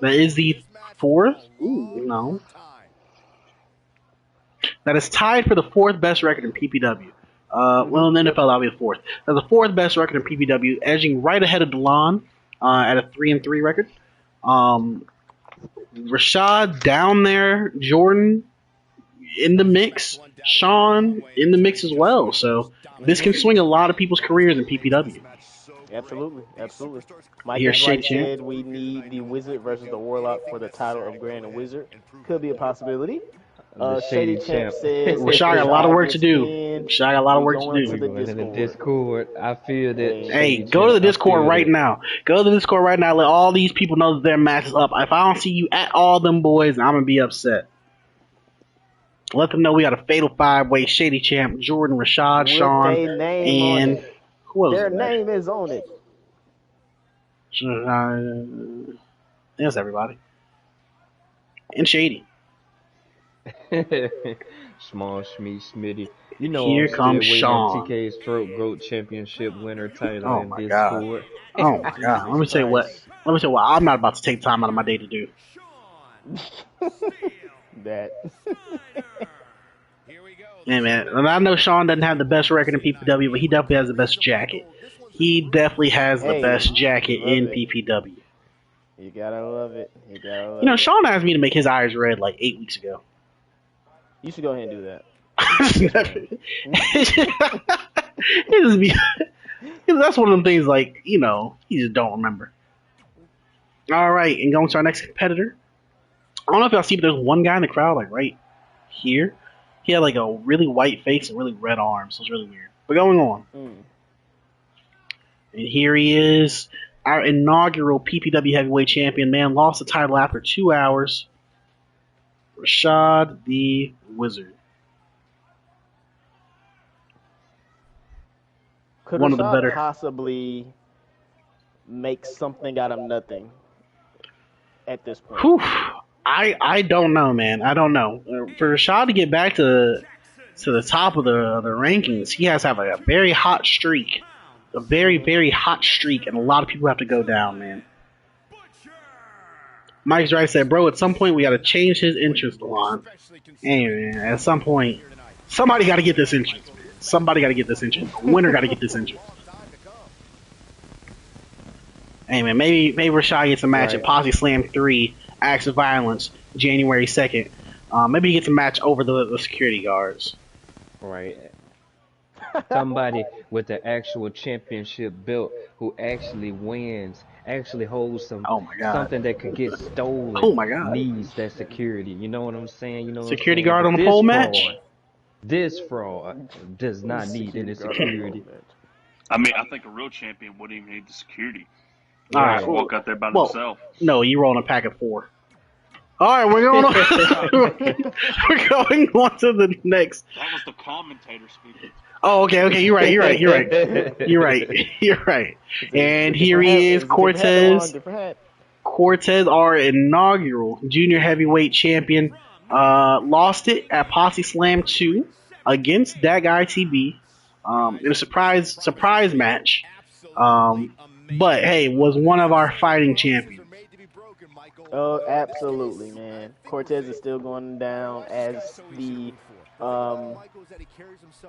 A: That is the fourth. Ooh, no. That is tied for the fourth best record in PPW. Well, in the NFL, that'll be the fourth. That's the fourth best record in PPW, edging right ahead of DeLon at a 3-3 record. Rashad down there, Jordan in the mix, Sean in the mix as well. So this can swing a lot of people's careers in PPW.
C: Absolutely, absolutely. Mike
A: Here's
C: is right,
A: Shady Champ.
C: said we need the Wizard versus the Warlock for the title of Grand and Wizard. Could be a possibility. Shady Champ says
A: Rashad got a lot of work to do.
C: in,
A: Rashad got a lot of work to
C: going
A: do.
C: to the
B: Going to the
C: Discord.
B: Discord. I feel that.
C: Hey,
A: Hey,
B: Shady
A: go to the
B: Champ, I
A: Discord
B: feel
A: right
B: that.
A: now. Go to the Discord right now. Let all these people know that their match is up. If I don't see you at all them boys, I'm gonna be upset. Let them know we got a fatal five-way: Shady Champ, Jordan, Rashad,
C: With
A: Sean,
C: their name on
A: and
C: it.
A: who else?
C: Their
A: is there?
C: name is on it.
A: There's everybody. And Shady.
B: Small Schmee Smitty. You know
A: Here
B: I'm still
A: comes
B: waiting
A: Sean.
B: on TK's Throat Goat Championship winner title
A: Oh
B: in
A: my God.
B: Discord.
A: Oh my God. Let me tell you what. Let me tell you what. I'm not about to take time out of my day to do.
C: That.
A: Yeah, man. And I know Sean doesn't have the best record in PPW, but he definitely has the best jacket. He definitely has the
C: Hey,
A: best jacket
C: love
A: in
C: it.
A: PPW.
C: You gotta love it. You gotta love
A: You know,
C: it.
A: Sean asked me to make his eyes red like 8 weeks ago.
C: You should go ahead and do that.
A: It just be, that's one of them things like, you know, you just don't remember. All right, and going to our next competitor. I don't know if y'all see, but there's one guy in the crowd, like right here. He had like a really white face and really red arms. So it's really weird. But going on. And here he is, our inaugural PPW heavyweight champion. Man lost the title after 2 hours. Rashad the Wizard.
C: Could
A: One of the
C: Rashad
A: better.
C: possibly make something out of nothing at this point?
A: Whew. I don't know, man. I don't know. For Rashad to get back to the top of the rankings, he has to have a very hot streak. A very, very hot streak, and a lot of people have to go down, man. Mike's right, said, bro, at some point we got to change his entrance line. Hey, man, at some point, somebody got to get this entrance, man. Somebody got to get this entrance. A winner got to get this entrance. Hey, man, maybe Rashad gets a match at Posse Slam 3, Acts of Violence, January 2nd. Maybe he gets a match over the security guards.
B: Right. Somebody with the actual championship belt who actually wins, actually holds
A: Oh my god.
B: something that could get
A: Oh
B: stolen,
A: my god.
B: needs that security. You know what I'm saying? You know what I'm
A: Security
B: saying?
A: guard on
B: But
A: the pole match.
B: this fraud does not need any
C: Security guard on the
B: security.
C: pole match.
D: I mean, I think a real champion wouldn't even need the security. They
A: All
D: would
A: right.
D: just walk out there by
A: Well,
D: themselves.
A: no, you rolling a pack of 4. All right, we're going on. We're going on to the next.
D: That was the commentator speaking.
A: Oh, okay. You're right. And here he is, Cortez.
C: Different hat.
A: Cortez, our inaugural junior heavyweight champion, lost it at Posse Slam 2 against that guy TB in a surprise match. But hey, was one of our fighting champions.
C: Oh, absolutely, man. Cortez is still going down as the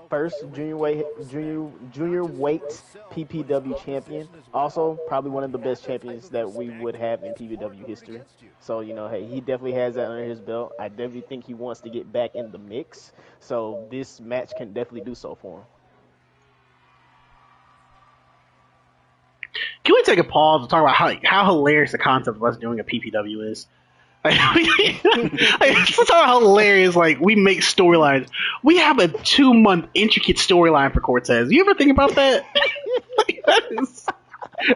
C: first junior weight PPW champion. Also, probably one of the best champions that we would have in PPW history. So, hey, he definitely has that under his belt. I definitely think he wants to get back in the mix. So this match can definitely do so for him.
A: Can we take a pause to talk about how hilarious the concept of us doing a PPW is? Let's talk about how hilarious, we make storylines. We have a 2-month intricate storyline for Cortez. You ever think about that?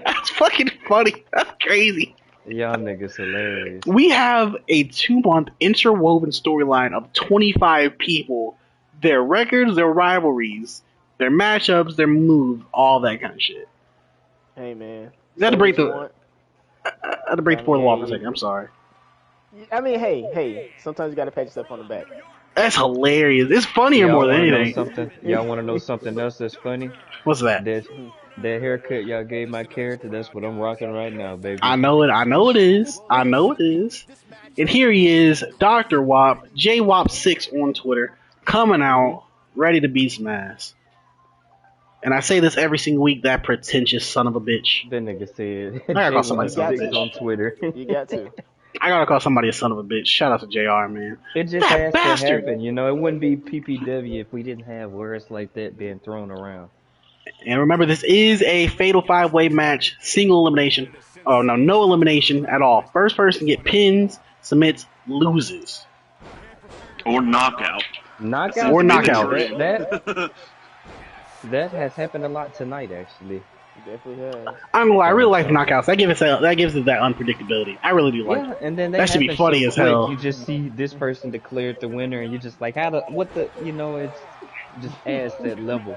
A: That's fucking funny. That's crazy.
B: Y'all niggas hilarious.
A: We have a 2-month interwoven storyline of 25 people, their records, their rivalries, their matchups, their moves, all that kind of shit.
C: Hey, man.
A: I had to break the fourth wall for a second. I'm sorry.
C: I mean, hey. Sometimes you gotta pat yourself on the back.
A: That's hilarious. It's funnier more than anything.
B: Y'all want to know something else that's funny?
A: What's that?
B: That haircut y'all gave my character, that's what I'm rocking right now, baby.
A: I know it is. And here he is, Dr. Wop, JWop6 on Twitter, coming out, ready to beat some ass. And I say this every single week, that pretentious son of a bitch.
B: That nigga said.
A: I gotta call somebody son of a bitch
B: on Twitter.
C: You got to.
A: I gotta call somebody a son of a bitch. Shout out to JR, man.
B: It just has to happen, It wouldn't be PPW if we didn't have words like that being thrown around.
A: And remember, this is a fatal 5-way match, single elimination. Oh no, no elimination at all. First person to get pins, submits, loses.
D: Or knockout.
B: Knockout?
A: Or knockout.
B: That has happened a lot tonight, actually.
C: Definitely has.
A: I'm gonna lie, I really like knockouts. That gives it that unpredictability. I really do like it.
B: And then
A: that should be funny as hell.
B: You just see this person declared the winner, and you just like, it just adds that level.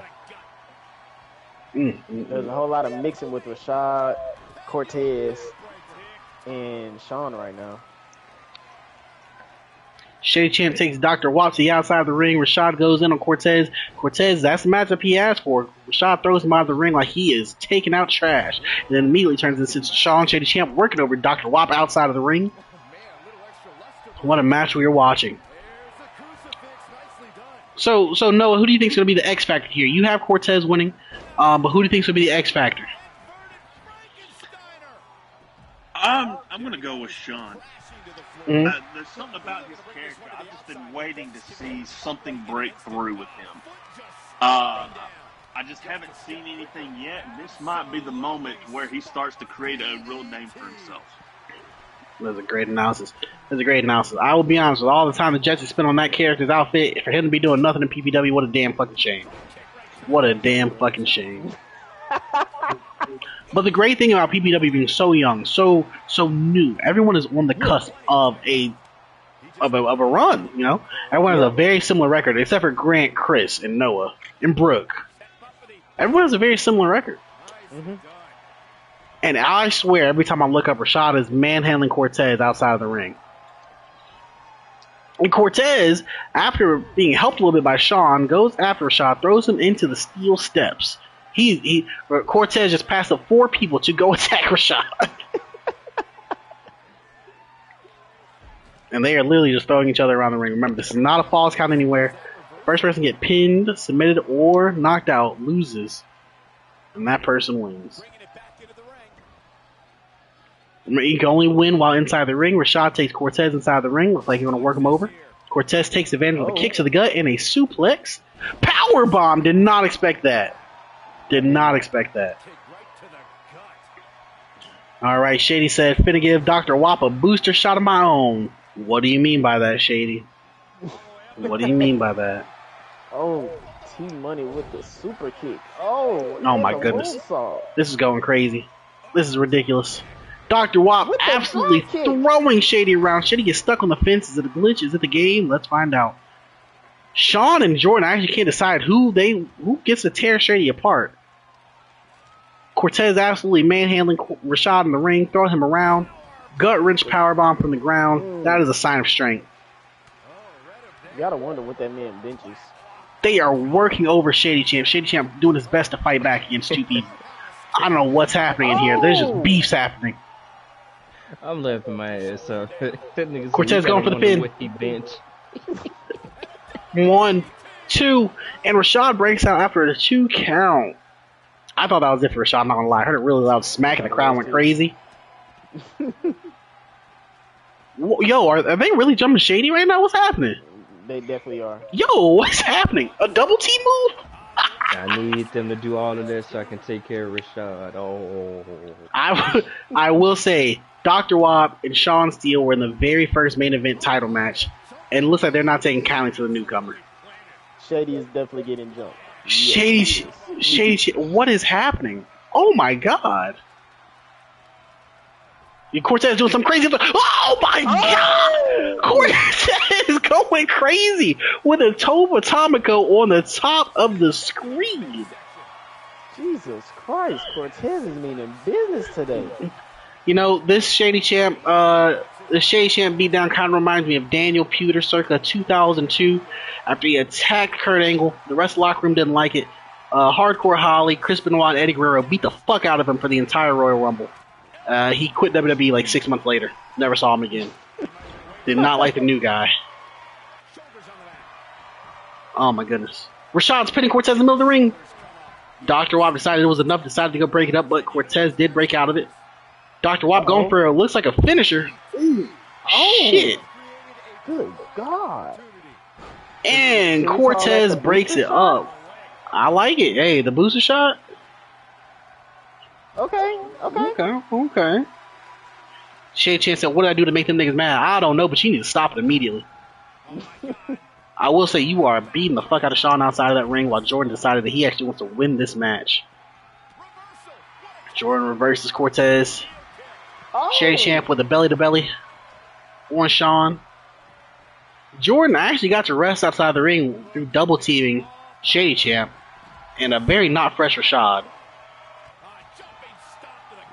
C: There's a whole lot of mixing with Rashad, Cortez, and Sean right now.
A: Shady Champ takes Dr. Wop to the outside of the ring. Rashad goes in on Cortez. Cortez, that's the matchup he asked for. Rashad throws him out of the ring like he is taking out trash. And then immediately turns into Sean Shady Champ working over Dr. Wop outside of the ring. What a match we are watching. So Noah, who do you think is going to be the X Factor here? You have Cortez winning, but who do you think is going to be the X Factor?
D: I'm going to go with Sean. There's something about his character. I've just been waiting to see something break through with him. I just haven't seen anything yet. This might be the moment where he starts to create a real name for himself.
A: That's a great analysis. I will be honest, with all the time the Jets have spent on that character's outfit, for him to be doing nothing in PPW, what a damn fucking shame. What a damn fucking shame. But the great thing about PPW being so young, so new, everyone is on the cusp of a run. Everyone has a very similar record, except for Grant, Chris, and Noah, and Brooke. Everyone has a very similar record. And I swear, every time I look up, Rashad is manhandling Cortez outside of the ring. And Cortez, after being helped a little bit by Sean, goes after Rashad, throws him into the steel steps. Cortez just passed up 4 people to go attack Rashad. And they are literally just throwing each other around the ring. Remember, this is not a falls count anywhere. First person to get pinned, submitted, or knocked out loses. And that person wins. Remember, you can only win while inside the ring. Rashad takes Cortez inside the ring. Looks like he's going to work him over. Cortez takes advantage of the kick to the gut and a suplex. Power bomb. Did not expect that. Did not expect that. All right, Shady said, finna give Dr. Wop a booster shot of my own. What do you mean by that, Shady? What do you mean by that?
C: Oh, T-Money with the super kick. Oh
A: my goodness. This is going crazy. This is ridiculous. Dr. Wop absolutely throwing Shady around. Shady gets stuck on the fence. Is it a glitch? Is it the game? Let's find out. Sean and Jordan actually can't decide who gets to tear Shady apart. Cortez absolutely manhandling Rashad in the ring, throwing him around. Gut wrench powerbomb from the ground. That is a sign of strength.
C: You gotta wonder what that man benches.
A: They are working over Shady Champ. Shady Champ doing his best to fight back against two people. I don't know what's happening in here. There's just beefs happening.
B: I'm laughing my ass off.
A: Cortez going for the pin.
B: He bench.
A: 1, 2, and Rashad breaks out after the 2 count. I thought that was it for Rashad, I'm not gonna lie. I heard a really loud smack and the crowd went crazy. Yo, are they really jumping Shady right now? What's happening?
C: They definitely are.
A: Yo, what's happening? A double T move?
B: I need them to do all of this so I can take care of Rashad. Oh.
A: I will say, Dr. Wop and Sean Steele were in the very first main event title match, and it looks like they're not taking kindly to the newcomer.
C: Shady is definitely getting jumped.
A: Shady, what is happening? Oh my god. Cortez doing some crazy. Oh my god! Cortez is going crazy with a Tova Atomico on the top of the screen.
C: Jesus Christ, Cortez is meaning business today.
A: You know, this Shady Champ beatdown kind of reminds me of Daniel Puder circa 2002. After he attacked Kurt Angle, the rest of the locker room didn't like it. Hardcore Holly, Chris Benoit, and Eddie Guerrero beat the fuck out of him for the entire Royal Rumble. He quit WWE like 6 months later. Never saw him again. Did not like the new guy. Oh my goodness. Rashad's pinning Cortez in the middle of the ring. Dr. Wop decided it was enough, decided to go break it up, but Cortez did break out of it. Dr. Wop going for it looks like a finisher. Ooh, shit.
C: Good God.
A: And Cortez breaks it up. I like it. Hey, the booster shot? Okay. Shady Chan said, what did I do to make them niggas mad? I don't know, but you need to stop it immediately. I will say you are beating the fuck out of Sean outside of that ring while Jordan decided that he actually wants to win this match. Jordan reverses Cortez. Shady Champ with a belly-to-belly on Sean. Jordan actually got to rest outside the ring through double teaming Shady Champ and a very not fresh Rashad.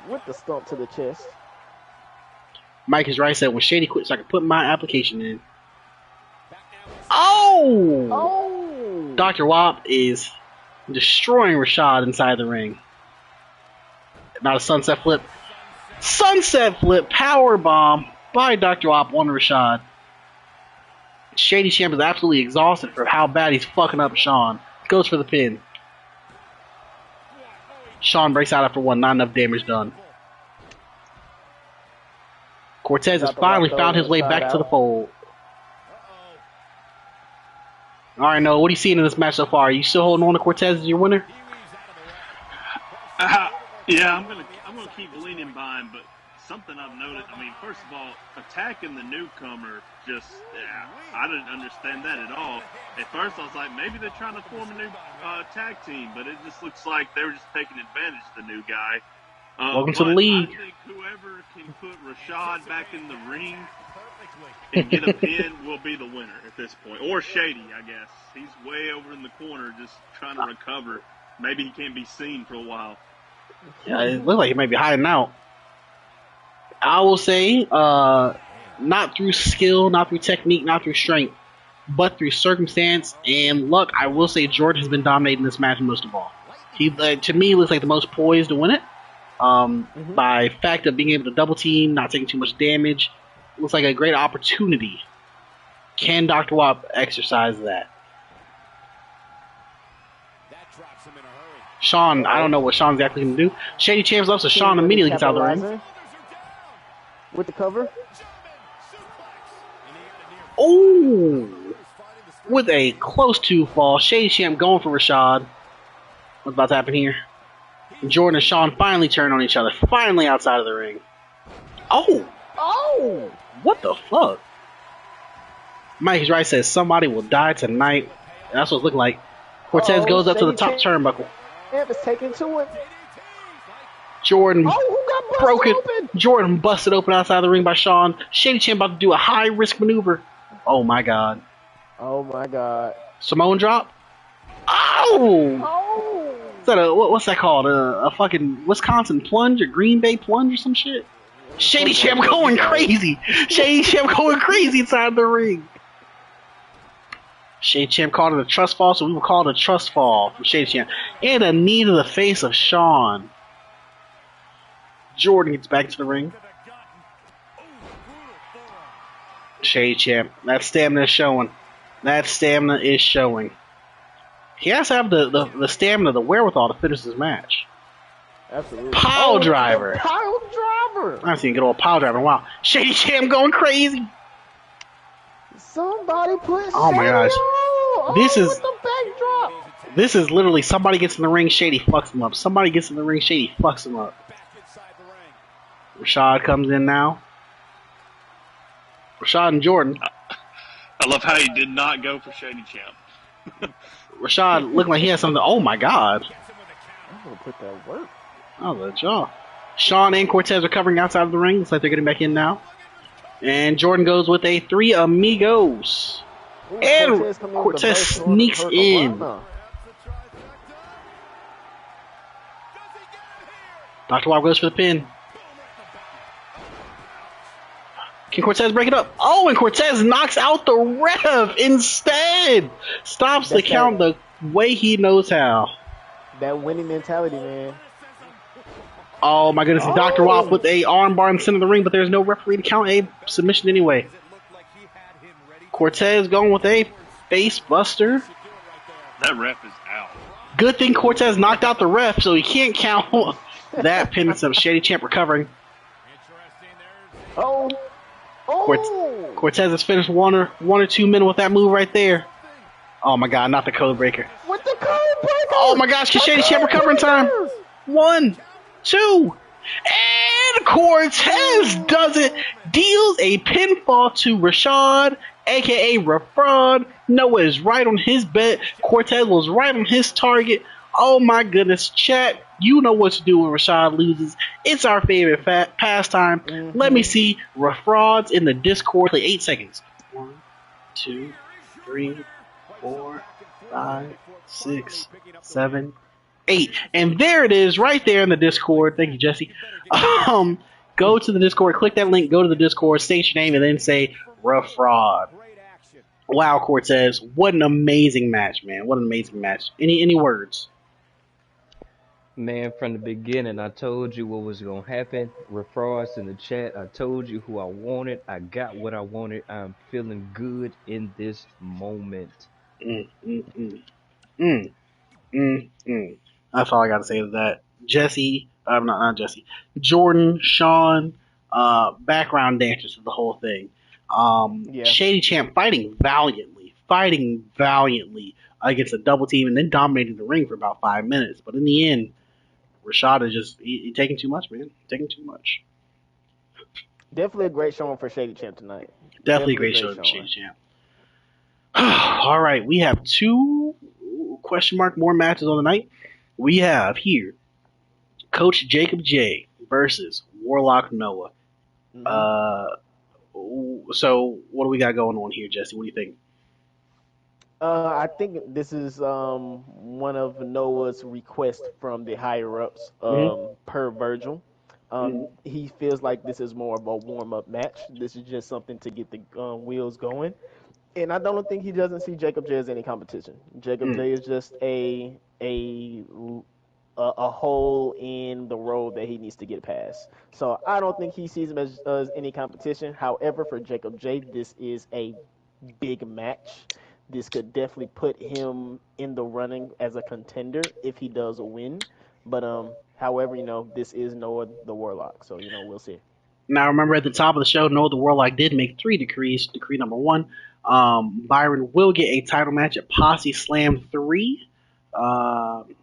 C: With the stomp to the chest.
A: Mike is right, said when Shady quit so I could put my application in. Oh! Dr. Wop is destroying Rashad inside the ring. Not a sunset flip. Sunset flip power bomb by Dr. Wop on Rashad. Shady Champ is absolutely exhausted for how bad he's fucking up Sean. Goes for the pin. Sean breaks out after one, not enough damage done. Cortez has finally found his way back to the fold. Alright, Noah, what are you seeing in this match so far? Are you still holding on to Cortez as your winner?
D: Yeah, I'm gonna keep leaning by him, but something I've noticed, I mean, first of all, attacking the newcomer, I didn't understand that at all. At first I was like, maybe they're trying to form a new tag team, but it just looks like they were just taking advantage of the new guy.
A: Welcome to the league.
D: I think whoever can put Rashad back in the ring and get a pin will be the winner at this point. Or Shady, I guess. He's way over in the corner just trying to recover. Maybe he can't be seen for a while.
A: Yeah, it looks like he might be hiding out. I will say, not through skill, not through technique, not through strength, but through circumstance and luck, I will say Jordan has been dominating this match most of all. He, to me, looks like the most poised to win it. By fact of being able to double team, not taking too much damage. Looks like a great opportunity. Can Dr. Wop exercise that? Sean, I don't know what Sean's exactly going to do. Shady Champ's up, so Sean immediately gets out of the ring.
C: With the cover.
A: Oh, with a close to fall. Shady Champ going for Rashad. What's about to happen here? Jordan and Sean finally turn on each other. Finally outside of the ring. Oh, what the fuck? Mike's right says somebody will die tonight. That's what it's looking like. Cortez goes up to the top turnbuckle.
C: Champ is taking to it.
A: Jordan
C: who got
A: broke it.
C: open?
A: Jordan busted open outside the ring by Sean. Shady Champ about to do a high risk maneuver. Oh my god.
C: Oh my god.
A: Samoan drop. Oh! Is that what's that called? A fucking Wisconsin plunge or Green Bay plunge or some shit? Shady Champ going crazy. Shady Champ going crazy inside the ring. Shady Champ called it a trust fall, so we will call it a trust fall from Shady Champ. And a knee to the face of Sean. Jordan gets back to the ring. Shady Champ. That stamina is showing. That stamina is showing. He has to have the stamina, the wherewithal to finish this match.
C: Absolutely.
A: Pile driver.
C: Pile driver.
A: I haven't seen a good old pile driver in a while. Shady Champ going crazy.
C: Somebody put
A: Oh my gosh. This is
C: with the backdrop.
A: This is literally somebody gets in the ring, Shady fucks him up. Somebody gets in the ring, Shady fucks him up. Rashad comes in now. Rashad and Jordan.
D: I love how he did not go for Shady Champ.
A: Rashad looking like he has something. Oh my god.
C: I'm gonna put that work.
A: Oh, the jaw. Sean and Cortez are covering outside of the ring. Looks like they're getting back in now. And Jordan goes with a Three Amigos.
C: Ooh,
A: And Cortez sneaks in. Dr. Wild goes for the pin. Can Cortez break it up? Oh, and Cortez knocks out the ref instead. Stops the count the way he knows how.
C: That winning mentality, man.
A: Oh my goodness, Dr. Wild with a armbar in the center of the ring, but there's no referee to count a submission anyway. Cortez going with a face buster.
D: That ref is out.
A: Good thing Cortez knocked out the ref, so he can't count that pin. Some Shady Champ recovering. Cortez has finished one or 2 men with that move right there. Oh my god, not the code breaker.
C: With the code breaker!
A: Oh my gosh, can Shady Champ recover in time? 1, 2, and Cortez does it. Deals a pinfall to Rashad, aka Rafraud. Noah is right on his bet. Cortez was right on his target. Oh my goodness, chat. You know what to do when Rashad loses. It's our favorite pastime. Let me see Rafrauds in the Discord. Play 8 seconds. 1, 2, 3, 4, 5, 6, 7, 8. And there it is, right there in the Discord. Thank you, Jesse. Go to the Discord, click that link, go to the Discord, state your name, and then say Rafraud. Wow, Cortez, what an amazing match, man. What an amazing match. Any words?
B: Man, from the beginning, I told you what was going to happen. Refrost in the chat, I told you who I wanted. I got what I wanted. I'm feeling good in this moment.
A: That's all I got to say to that. Jesse, not Jesse. Jordan, Sean, background dancers for the whole thing. Shady Champ fighting valiantly against a double team and then dominating the ring for about 5 minutes. But in the end, Rashad is just he taking too much, man. Taking too much.
C: Definitely a great showing for Shady Champ tonight.
A: Definitely a great showing for Shady Champ. All right, we have 2 more matches on the night. We have here Coach Jacob J versus Warlock Noah. So what do we got going on here, Jesse? What do you think?
C: I think this is one of Noah's requests from the higher ups per Virgil. He feels like this is more of a warm-up match. This is just something to get the wheels going. And I don't think he doesn't see Jacob J as any competition. Jacob J is just a hole in the road that he needs to get past. So I don't think he sees him as any competition. However, for Jacob J, this is a big match. This could definitely put him in the running as a contender if he does win. But however, this is Noah the Warlock, so we'll see.
A: Now, remember at the top of the show, Noah the Warlock did make 3 decrees. Decree number 1, Byron will get a title match at Posse Slam 3,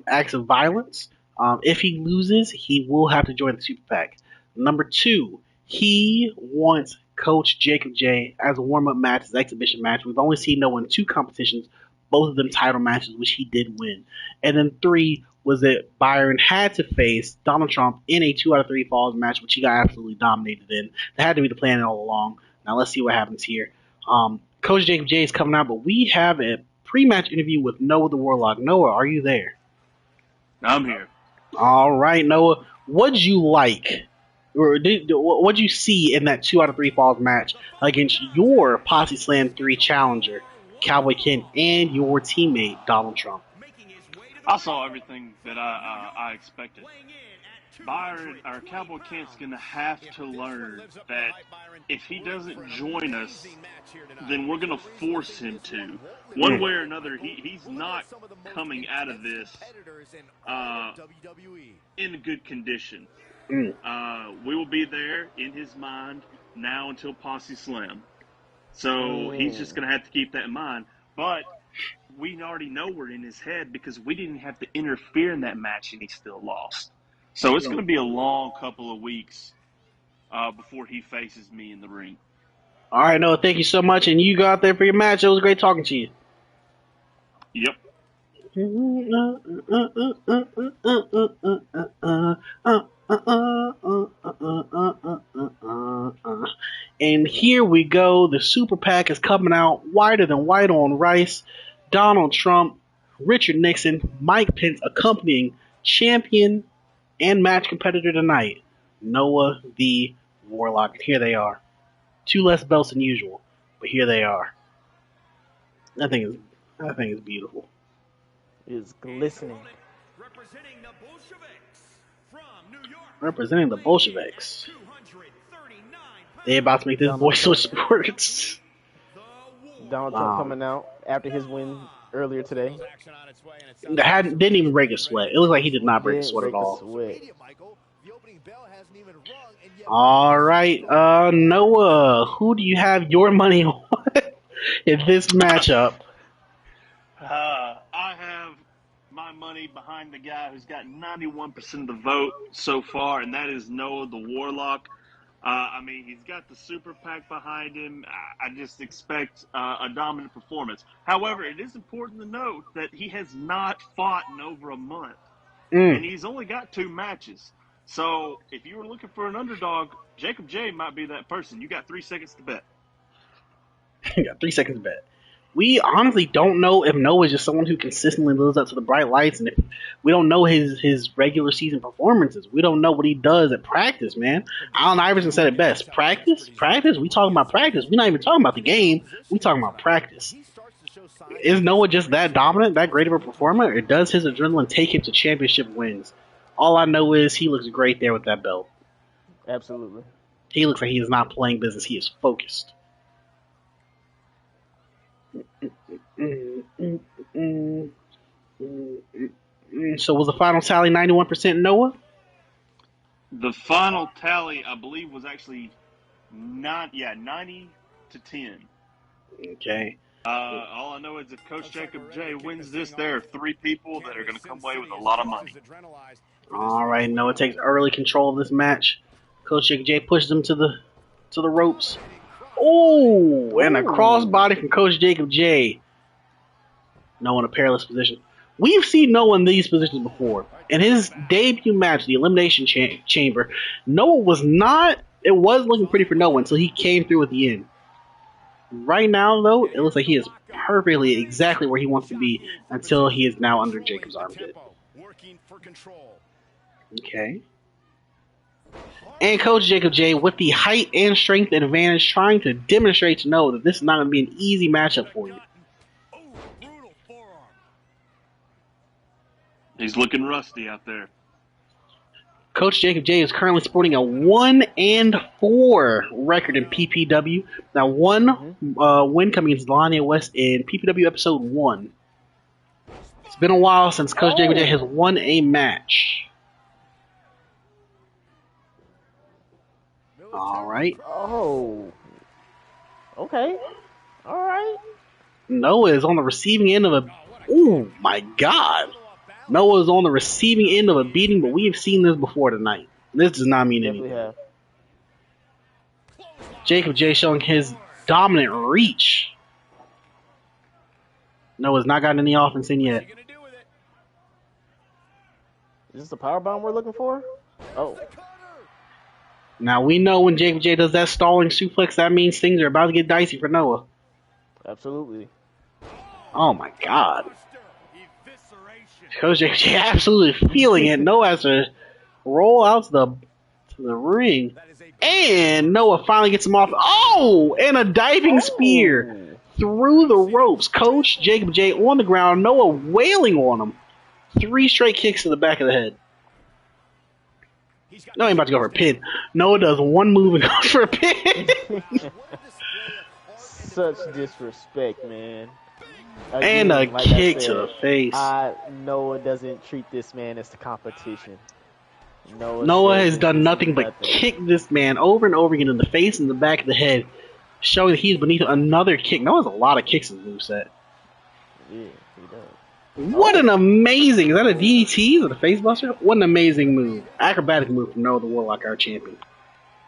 A: Acts of Violence. If he loses, he will have to join the Super PAC. Number 2, he wants Coach Jacob J as a warm-up match, as exhibition match. We've only seen Noah in 2 competitions, both of them title matches, which he did win. And then 3 was that Byron had to face Donald Trump in a 2 out of 3 falls match, which he got absolutely dominated in. That had to be the plan all along. Now let's see what happens here. Coach Jacob J is coming out, but we have a pre-match interview with Noah the Warlock. Noah, are you there?
D: I'm here.
A: All right, Noah. What'd you like? Or what'd you see in that 2 out of 3 falls match against your Posse Slam 3 challenger, Cowboy Kent, and your teammate, Donald Trump?
D: I saw everything that I expected. Byron, our Cowboy Kent's going to have to learn that if he doesn't join us, then we're going to force him to. One way or another, he's not coming out of this in good condition. We will be there in his mind now until Posse Slam. So he's just going to have to keep that in mind. But we already know we're in his head because we didn't have to interfere in that match and he still lost. So it's going to be a long couple of weeks before he faces me in the ring.
A: All right, Noah, thank you so much. And you go out there for your match. It was great talking to you.
D: Yep.
A: And here we go. The Super PAC is coming out whiter than white on rice. Donald Trump, Richard Nixon, Mike Pence accompanying champion and match competitor tonight, Noah the Warlock. And here they are. 2 less belts than usual, but here they are. I think it's beautiful.
C: It's glistening.
A: Representing the Bolsheviks. They about to make this boy switch sports.
C: Donald Trump coming out after his win earlier today.
A: Didn't even break a sweat. It looked like he did not break a sweat at all. All right, Noah, who do you have your money on in this matchup?
D: I have my money behind the guy who's got 91% of the vote so far, and that is Noah the Warlock. I mean, he's got the Super PAC behind him. I just expect a dominant performance. However, it is important to note that he has not fought in over a month, and he's only got 2 matches. So if you were looking for an underdog, Jacob J might be that person. You got 3 seconds to bet.
A: You got 3 seconds to bet. We honestly don't know if Noah is just someone who consistently lives up to the bright lights, and if we don't know his regular season performances. We don't know what he does at practice, man. Allen Iverson said it best. Practice? We talking about practice. We're not even talking about the game. We talking about practice. Is Noah just that dominant, that great of a performer, or does his adrenaline take him to championship wins? All I know is he looks great there with that belt.
C: Absolutely.
A: He looks like he is not playing business. He is focused. So was the final tally 91% Noah?
D: The final tally, I believe, was actually 90 to 10.
A: Okay.
D: All I know is if Coach Jacob J wins this, there are 3 people that are going to come away with a lot of money.
A: All right, Noah takes early control of this match. Coach Jacob J pushes him to the ropes. Oh, and a crossbody from Coach Jacob J. Noah in a perilous position. We've seen Noah in these positions before. In his debut match, the Elimination Chamber, Noah was not. It was looking pretty for Noah until he came through at the end. Right now, though, it looks like he is perfectly exactly where he wants to be until he is now under Jacob's armpit. Okay. And Coach Jacob J, with the height and strength advantage, trying to demonstrate to Noah that this is not going to be an easy matchup for you.
D: He's looking rusty out there.
A: Coach Jacob J is currently sporting a 1-4 record in PPW. Now, one win coming against Naya West in PPW episode 1. It's been a while since Coach Jacob J has won a match. All right.
C: Oh. Okay. All right.
A: Noah is on the receiving end of a. Oh my God. Noah is on the receiving end of a beating, but we have seen this before tonight. This does not mean
C: Definitely
A: anything.
C: have.
A: Jacob J showing his dominant reach. Noah's not gotten any offense in yet.
C: Is this the power bomb we're looking for? Oh.
A: Now we know when Jacob J does that stalling suplex, that means things are about to get dicey for Noah.
C: Absolutely.
A: Oh my God. Coach Jacob J absolutely feeling it. Noah has to roll out to the ring. And Noah finally gets him off. Oh! And a diving spear through the ropes. Coach Jacob J on the ground. Noah wailing on him. 3 straight kicks to the back of the head. No, he ain't about to go for a pin. Noah does one move and goes for a pin.
C: Such disrespect, man.
A: And a kick to the face.
C: Noah doesn't treat this man as the competition.
A: Noah has done nothing but kick this man over and over again in the face and the back of the head, showing that he's beneath another kick. Noah has a lot of kicks in his moveset.
C: Yeah, he does.
A: What an amazing... Is that a DDT or the face buster? What an amazing move. Acrobatic move from Noah the Warlock, our champion.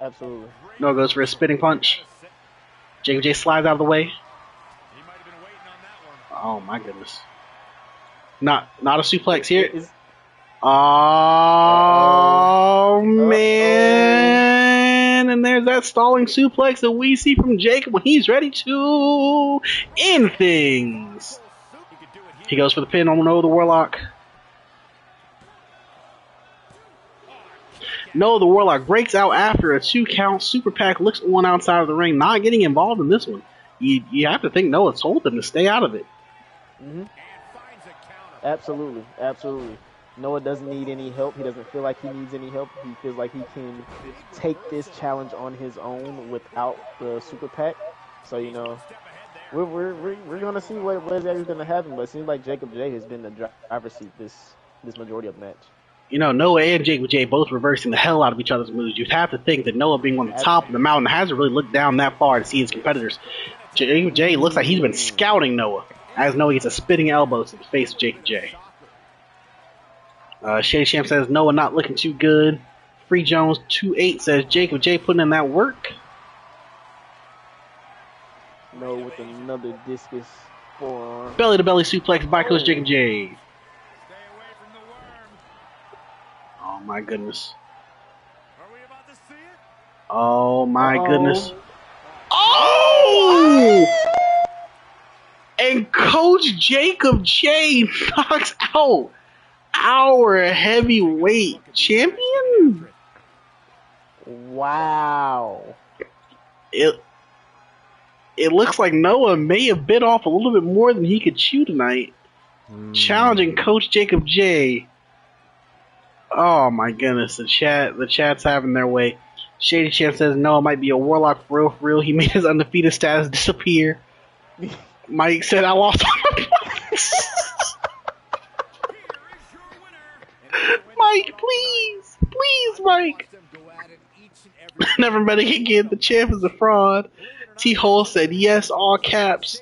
C: Absolutely.
A: Noah goes for a spinning punch. Jacob J slides out of the way. Oh my goodness. Not a suplex here. Oh man. And there's that stalling suplex that we see from Jacob when he's ready to end things. He goes for the pin on Noah the Warlock. Noah the Warlock breaks out after a 2 count. Super Pac looks on outside of the ring, not getting involved in this one. You have to think Noah told them to stay out of it.
C: Mm-hmm. Absolutely. Noah doesn't need any help. He doesn't feel like he needs any help. He feels like he can take this challenge on his own without the Super Pac. So, we're gonna see what exactly is gonna happen, but it seems like Jacob J has been the driver's seat this majority of the match.
A: Noah and Jacob J both reversing the hell out of each other's moves. You'd have to think that Noah, being on the top of the mountain, hasn't really looked down that far to see his competitors. Jacob J looks like he's been scouting Noah, as Noah gets a spinning elbow to the face of Jacob J. Shady Champ says Noah not looking too good. Free Jones 28 says Jacob J putting in that work.
C: Noah with another discus forearm.
A: Belly to belly suplex by Coach Jacob J. Oh my goodness. Oh my goodness. Oh! And Coach Jacob J knocks out our heavyweight champion.
C: Wow.
A: It looks like Noah may have bit off a little bit more than he could chew tonight. Challenging Coach Jacob J. Oh my goodness, the chat's having their way. Shady Champ says Noah might be a warlock for real. He made his undefeated status disappear. Mike said I lost all my points. Mike, please, Mike. Never met again. The champ is a fraud. T-Hole said yes, all caps.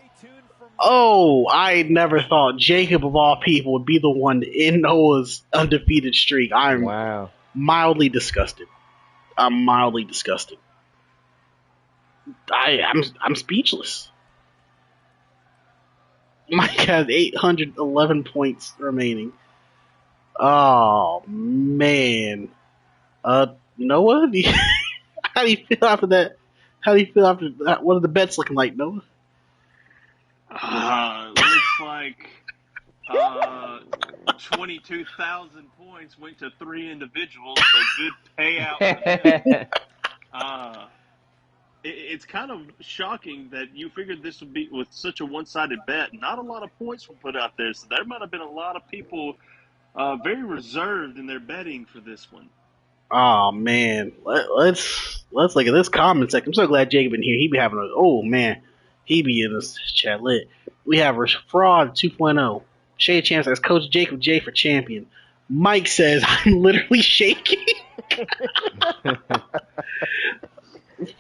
A: Oh, I never thought Jacob of all people would be the one to end Noah's undefeated streak. I'm mildly disgusted. I'm speechless. Mike has 811 points remaining. Oh man. Noah, how do you feel after that? What are the bets looking like, Noah?
D: Looks like 22,000 points went to 3 individuals, so good payout for them. It's kind of shocking that you figured this would be with such a one-sided bet. Not a lot of points were put out there, so there might have been a lot of people very reserved in their betting for this one.
A: Oh man, let's look at this comment section. I'm so glad Jacob in here. He be having he be in this chat lit. We have Fraud 2.0. Shade Champ says Coach Jacob J for champion. Mike says I'm literally shaking.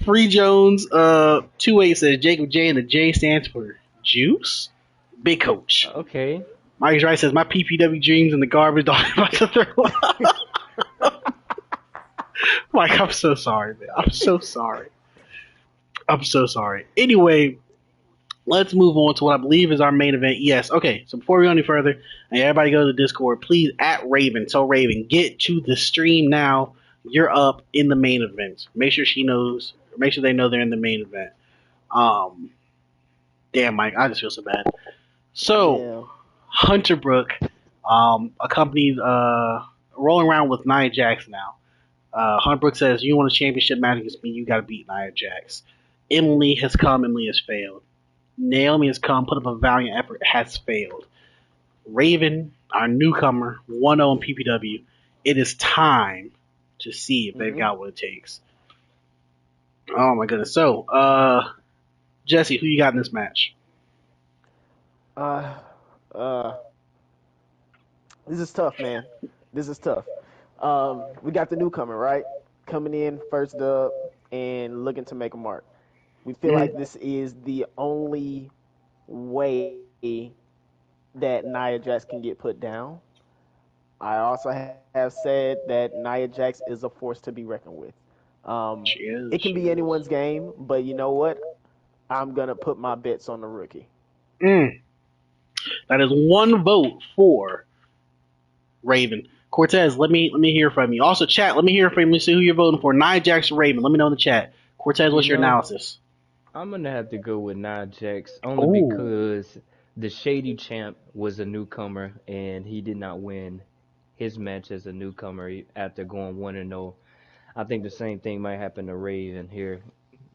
A: Free Jones, 28 says Jacob J, and the J stands for Juice. Big Coach.
B: Okay.
A: Mike's right says my PPW dreams in the garbage. Dog about to throw up. Mike, I'm so sorry, man. I'm so sorry. I'm so sorry. Anyway, let's move on to what I believe is our main event. Yes, okay. So before we go any further, and everybody go to the Discord, please at Raven. Tell Raven, get to the stream now. You're up in the main event. Make sure she knows. Make sure they know they're in the main event. Damn, Mike, I just feel so bad. So,
C: Yeah.
A: Hunter Brook, accompanied, rolling around with Nia Jax now. Hunter Brook says, you want a championship match against me, you got to beat Nia Jax. Emily has come, Emily has failed. Naomi has come, put up a valiant effort, has failed. Raven, our newcomer, 1-0 in PPW. It is time to see if they've got what it takes. Oh my goodness. So, Jesse, who you got in this match?
C: This is tough, man. This is tough. We got the newcomer, right? Coming in first up and looking to make a mark. We feel like this is the only way that Nia Jax can get put down. I also have said that Nia Jax is a force to be reckoned with.
A: She is.
C: It can be anyone's game, but you know what? I'm going to put my bets on the rookie.
A: That is one vote for Raven. Cortez, let me hear from you. Also, chat, let me hear from you. Let me see who you're voting for. Nia Jax or Raven. Let me know in the chat. Cortez, what's your analysis?
B: I'm gonna have to go with Naya Jax only because the Shady Champ was a newcomer and he did not win his match as a newcomer after going 1-0. I think the same thing might happen to Raven here.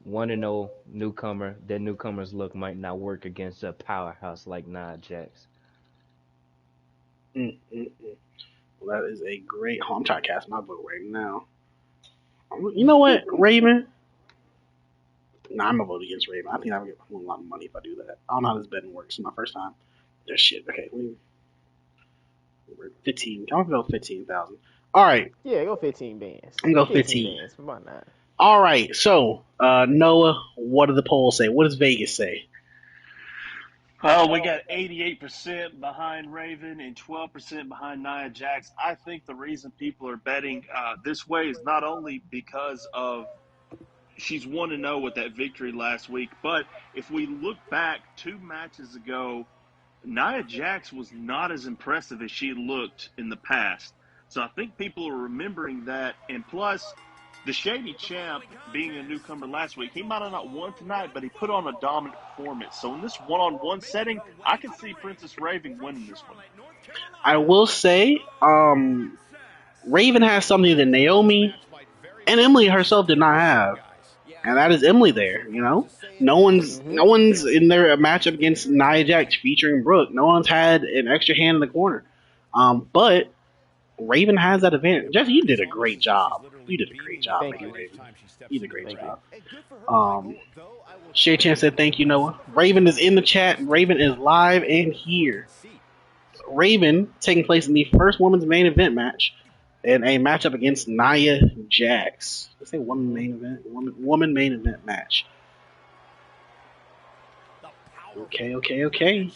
B: 1-0 newcomer. That newcomer's look might not work against a powerhouse like Nia Jax.
A: Well, that is a great. I'm trying to cast my vote right now. You know what, Raven? Nah, I'm gonna vote against Raven. I think I would get a lot of money if I do that. I don't know how this betting works. It's my first time. There's shit. Okay, we're 15. I'm gonna go 15,000. All right.
C: Yeah, go 15 bands.
A: I'm gonna go 15
C: bands. Why not?
A: All right. So, Noah, what do the polls say? What does Vegas say?
D: Well, we got 88% behind Raven and 12% behind Nia Jax. I think the reason people are betting this way is not only because of she's 1-0 with that victory last week, but if we look back 2 matches ago, Nia Jax was not as impressive as she looked in the past. So I think people are remembering that. And plus, the Shady Champ, being a newcomer last week, he might have not won tonight, but he put on a dominant performance. So in this one-on-one setting, I can see Princess Raven winning this one.
A: I will say, Raven has something that Naomi and Emily herself did not have. And that is Emily there, you know? No one's in their matchup against Nia Jax featuring Brooke. No one's had an extra hand in the corner. But Raven has that advantage. Jesse, you did a great job. You did a great job, Raven. You did a great job. Shay Chan said thank you, Noah. Raven is in the chat. Raven is live and here. Raven taking place in the first women's main event match in a matchup against Nia Jax. Let's say woman main event match. Okay.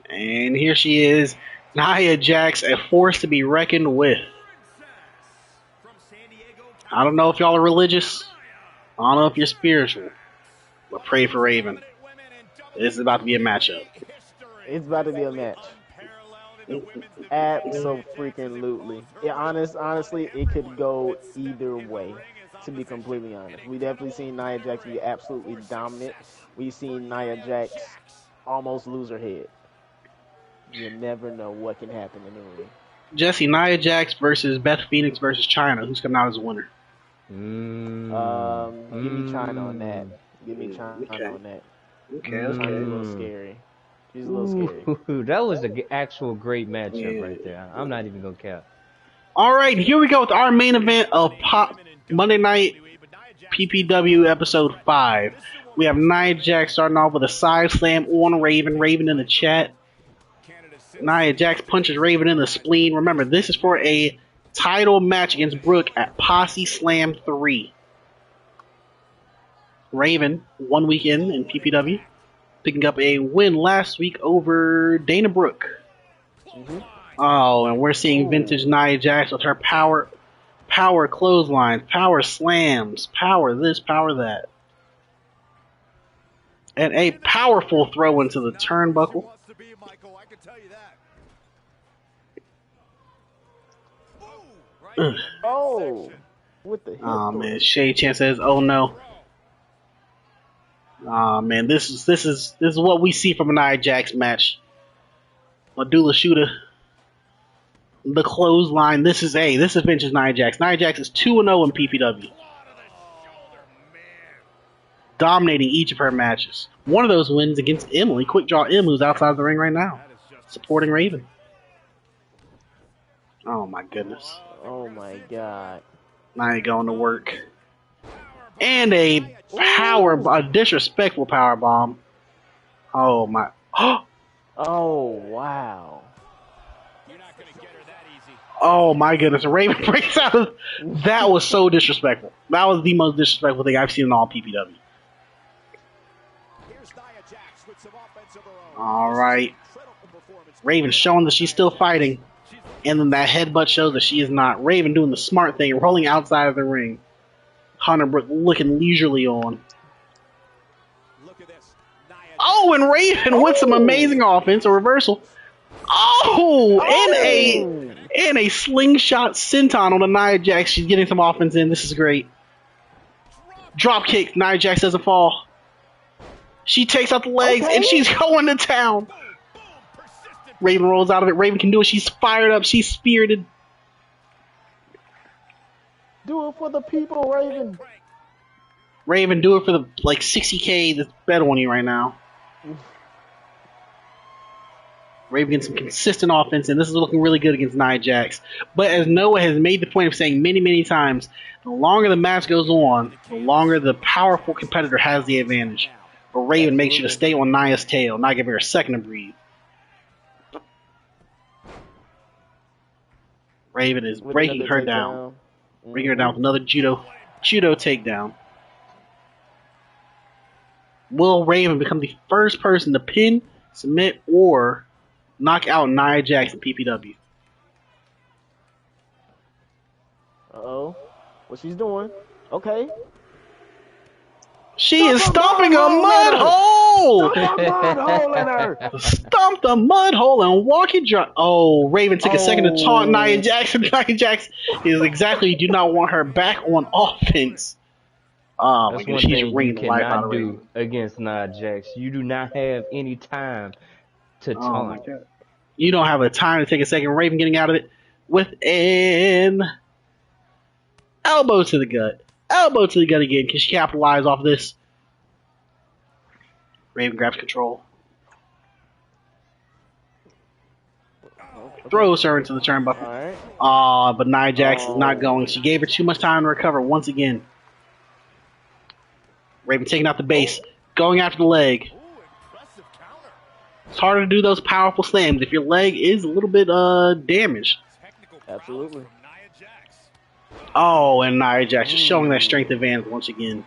A: And here she is, Nia Jax, a force to be reckoned with. I don't know if y'all are religious. I don't know if you're spiritual. But pray for Raven. This is about to be a matchup.
C: It's about to be a match. Absolutely. Yeah, honestly, it could go either way, to be completely honest. We definitely seen Nia Jax be absolutely dominant. We've seen Nia Jax almost lose her head. You never know what can happen in the ring.
A: Jesse, Nia Jax versus Beth Phoenix versus China. Who's coming out as a winner?
C: Give me China on that. On that.
A: Okay.
C: China's a little scary. She's a little scary.
B: That was an actual great matchup right there. I'm not even gonna cap.
A: All right, here we go with our main event of Monday Night PPW episode 5. We have Nia Jax starting off with a side slam on Raven. Raven in the chat. Nia Jax punches Raven in the spleen. Remember, this is for a title match against Brooke at Posse Slam 3. Raven, 1 weekend in PPW, picking up a win last week over Dana Brooke.
C: Mm-hmm.
A: Oh, and we're seeing vintage Nia Jax with her power clotheslines, power slams, power this, power that. And a powerful throw into the turnbuckle.
C: Oh, with the hip
A: Oh
C: thrust.
A: man, Shay Chan says, "Oh no." Oh man, this is what we see from a Nia Jax match. Madula Shooter, the clothesline. This is vintage Nia Jax. Nia Jax is 2-0 in PPW, dominating each of her matches. One of those wins against Emily, Quick Draw M, who's outside the ring right now, supporting Raven. Oh my goodness.
C: Oh my god.
A: Nia going to work. And a disrespectful power bomb. Oh my.
C: Oh wow.
A: Oh my goodness. Raven breaks out of. That was so disrespectful. That was the most disrespectful thing I've seen in all PPW. Alright. Raven showing that she's still fighting. And then that headbutt shows that she is not. Raven doing the smart thing, rolling outside of the ring. Hunter Brooke looking leisurely on. Oh, and Raven with some amazing offense, a reversal. Oh, and a slingshot senton on the Nia Jax. She's getting some offense in. This is great. Drop kick. Nia Jax doesn't fall. She takes out the legs, and she's going to town. Raven rolls out of it. Raven can do it. She's fired up. She's spirited.
C: Do it for the people, Raven.
A: Raven, do it for the 60K that's better on you right now. Raven getting some consistent offense, and this is looking really good against Nia Jax. But as Noah has made the point of saying many, many times, the longer the match goes on, the longer the powerful competitor has the advantage. But Raven makes sure to stay on Nia's tail, not give her a second to breathe. Raven is breaking her down. Bringing her down with another judo takedown. Will Raven become the first person to pin, submit, or knock out Nia Jax in PPW?
C: Uh-oh. What she's doing? Okay.
A: She is stomping a mud hole!
C: Stomp a mud hole in her!
A: Stomp the mud hole and walk it dry. Oh, Raven took a second to taunt Nia Jax. Nia Jax is exactly, you do not want her back on offense. Oh my
B: That's
A: goodness,
B: one
A: she's
B: thing
A: ringing
B: you
A: the life out
B: cannot
A: of
B: do
A: Raven.
B: against Nia Jax. You do not have any time to
A: Oh my
B: taunt.
A: god. You don't have the time to take a second. Raven getting out of it with an elbow to the gut. Elbow to the gut again. Can she capitalize off this? Raven grabs control. Throws her into the turnbuckle.
C: Alright.
A: But Nia Jax is not going. She gave her too much time to recover once again. Raven taking out the base. Going after the leg. It's harder to do those powerful slams if your leg is a little bit damaged.
C: Absolutely.
A: Oh, and Nia Jax is showing that strength advantage once again.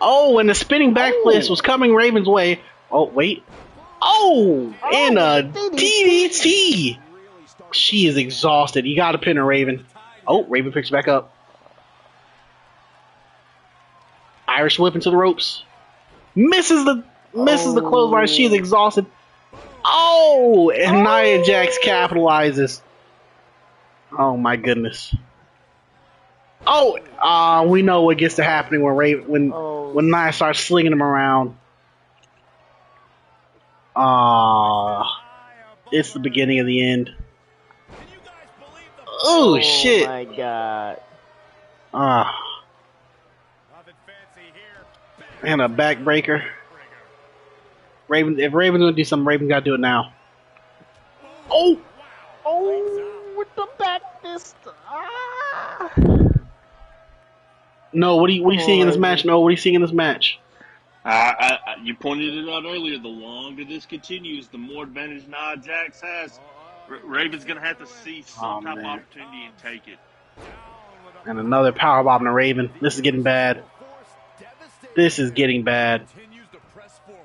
A: Oh, and the spinning back fist was coming Raven's way. Oh, wait. Oh, and a DDT. She is exhausted. You got to pin her, Raven. Oh, Raven picks back up. Irish whip into the ropes. Misses the clothesline. She is exhausted. Oh, and Nia Jax capitalizes. Oh my goodness. Oh, we know what gets to happening when Nia starts slinging him around. It's the beginning of the end. Oh shit!
C: Oh my god.
A: And a backbreaker. If Raven's gonna do something, Raven gotta do it now. Oh,
C: with the back fist.
A: no! What are you seeing in this match? No, what are you seeing in this match?
G: You pointed it out earlier. The longer this continues, the more advantage Naya Jax has. Raven's going to have to see some type of opportunity and take it.
A: And another powerbomb to Raven. This is getting bad. This is getting bad.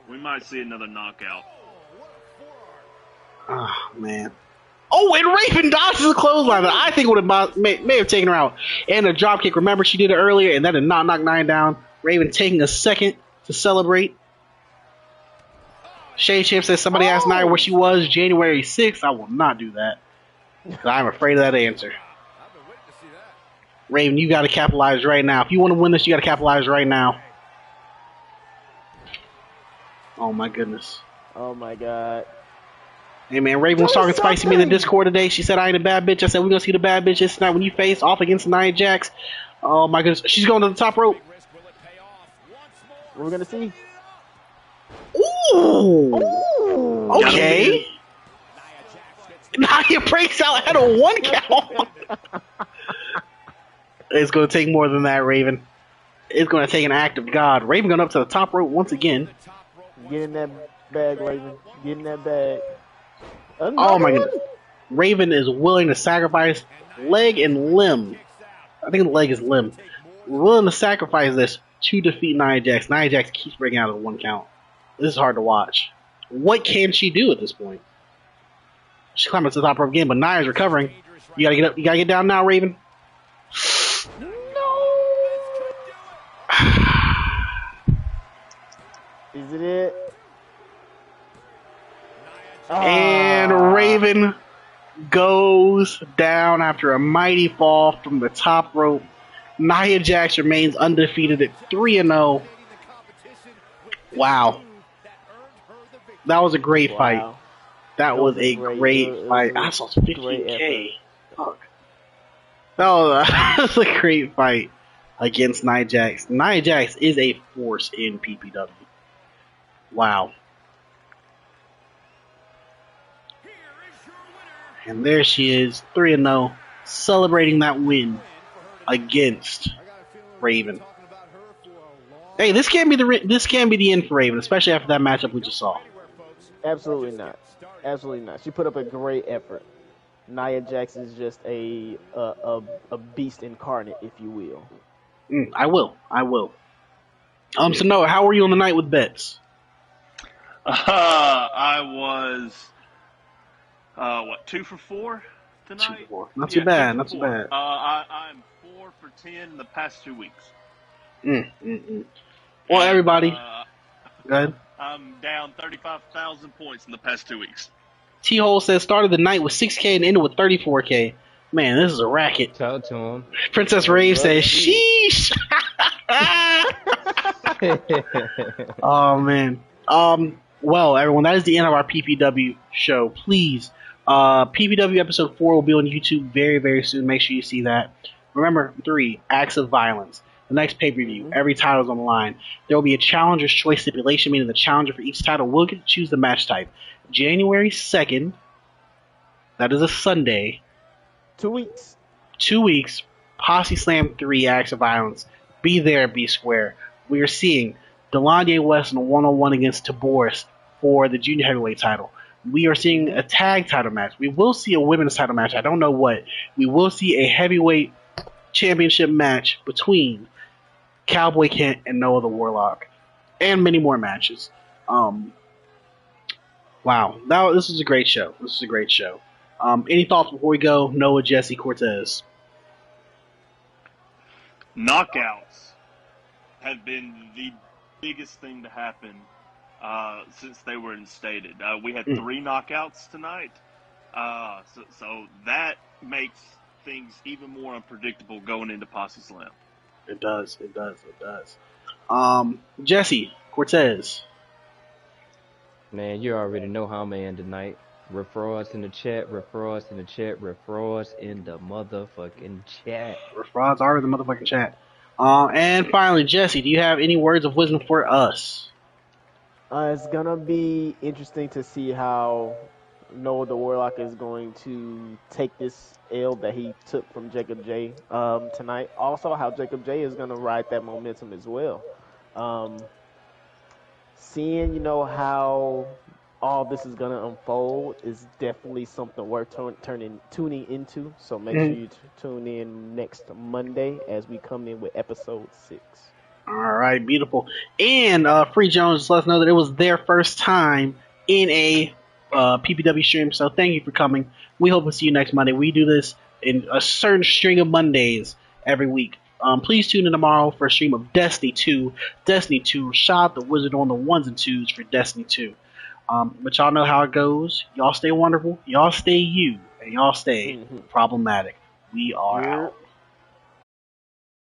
G: We might see another knockout.
A: Oh, man. Oh, and Raven dodges the clothesline. I think would have may have taken her out. And a dropkick. Remember, she did it earlier, and that did not knock Nia down. Raven taking a second to celebrate. Shea Champ says somebody asked Nia where she was January 6th. I will not do that. I'm afraid of that answer. Raven, you got to capitalize right now. If you want to win this, you got to capitalize right now. Oh, my goodness.
C: Oh, my God.
A: Hey, man, Raven was talking spicy to me in the Discord today. She said, I ain't a bad bitch. I said, we're going to see the bad bitches tonight when you face off against Naya Jax. Oh, my goodness. She's going to the top rope.
C: What we're going to see?
A: Ooh. Okay. Naya breaks out at a 1 count. It's going to take more than that, Raven. It's going to take an act of God. Raven going up to the top rope once again.
C: Get in that bag, Raven. Get in that bag.
A: Oh, my goodness. Raven is willing to sacrifice leg and limb. I think the leg is limb. Willing to sacrifice this to defeat Nia Jax. Nia Jax keeps breaking out of the 1 count. This is hard to watch. What can she do at this point? She's climbing to the top rope again, but Nia's recovering. You gotta get up. You gotta get down now, Raven.
C: Is it?
A: And Raven goes down after a mighty fall from the top rope. Nia Jax remains undefeated at 3-0. Wow. That was a great fight. That was a great fight. I saw 15K. Fuck. That was a great fight against Nia Jax. Nia Jax is a force in PPW. Wow. And there she is, 3-0, celebrating that win against Raven. Hey, this can't be the end for Raven, especially after that matchup we just saw.
C: Absolutely not. Absolutely not. She put up a great effort. Nia Jax is just a beast incarnate, if you will.
A: I will. So Noah, how were you on the night with bets?
G: I was 2 for 4 tonight?
A: 2 for 4. Not too bad. Not too bad.
G: I'm 4 for 10 in the past 2 weeks.
A: Well, everybody, go ahead.
G: I'm down 35,000 points in the past 2 weeks.
A: T-Hole says started the night with 6K and ended with 34K. Man, this is a racket.
B: Talk to him.
A: Princess Rave says, sheesh. Oh, man. Well, everyone, that is the end of our PPW show. Please, PPW episode 4 will be on YouTube very, very soon. Make sure you see that. Remember, 3, acts of violence. The next pay-per-view, every title's on the line. There will be a challenger's choice stipulation, meaning the challenger for each title will get to choose the match type. January 2nd, that is a Sunday.
C: 2 weeks.
A: 2 weeks, Posse Slam 3, acts of violence. Be there, be square. We are seeing Delonte West in a 1-on-1 against Taboris for the junior heavyweight title. We are seeing a tag title match. We will see a women's title match. I don't know what. We will see a heavyweight championship match between Cowboy Kent and Noah the Warlock. And many more matches. Wow. This was a great show. Any thoughts before we go? Noah, Jesse, Cortez.
G: Knockouts have been the biggest thing to happen since they were instated. We had 3 knockouts tonight, so that makes things even more unpredictable going into Posse Slam.
A: It does. Jesse, Cortez.
B: Man, you already know how I'm in tonight. Refer us in the chat. Refer us in the motherfucking chat.
A: Frauds are in the motherfucking chat. And finally, Jesse, do you have any words of wisdom for us?
C: It's gonna be interesting to see how Noah the Warlock is going to take this L that he took from Jacob J tonight. Also, how Jacob J is gonna ride that momentum as well. seeing, how all this is gonna unfold is definitely something worth tuning into. So make sure
A: Mhm.
C: you tune in next Monday as we come in with episode 6.
A: All right, beautiful. And Free Jones let us know that it was their first time in a PPW stream. So thank you for coming. We hope to see you next Monday. We do this in a certain string of Mondays every week. Please tune in tomorrow for a stream of Destiny 2. Destiny 2, Rashad the Wizard on the ones and twos for Destiny 2. But y'all know how it goes. Y'all stay wonderful. Y'all stay you. And y'all stay
C: Mm-hmm.
A: problematic. We are
C: You're
A: out.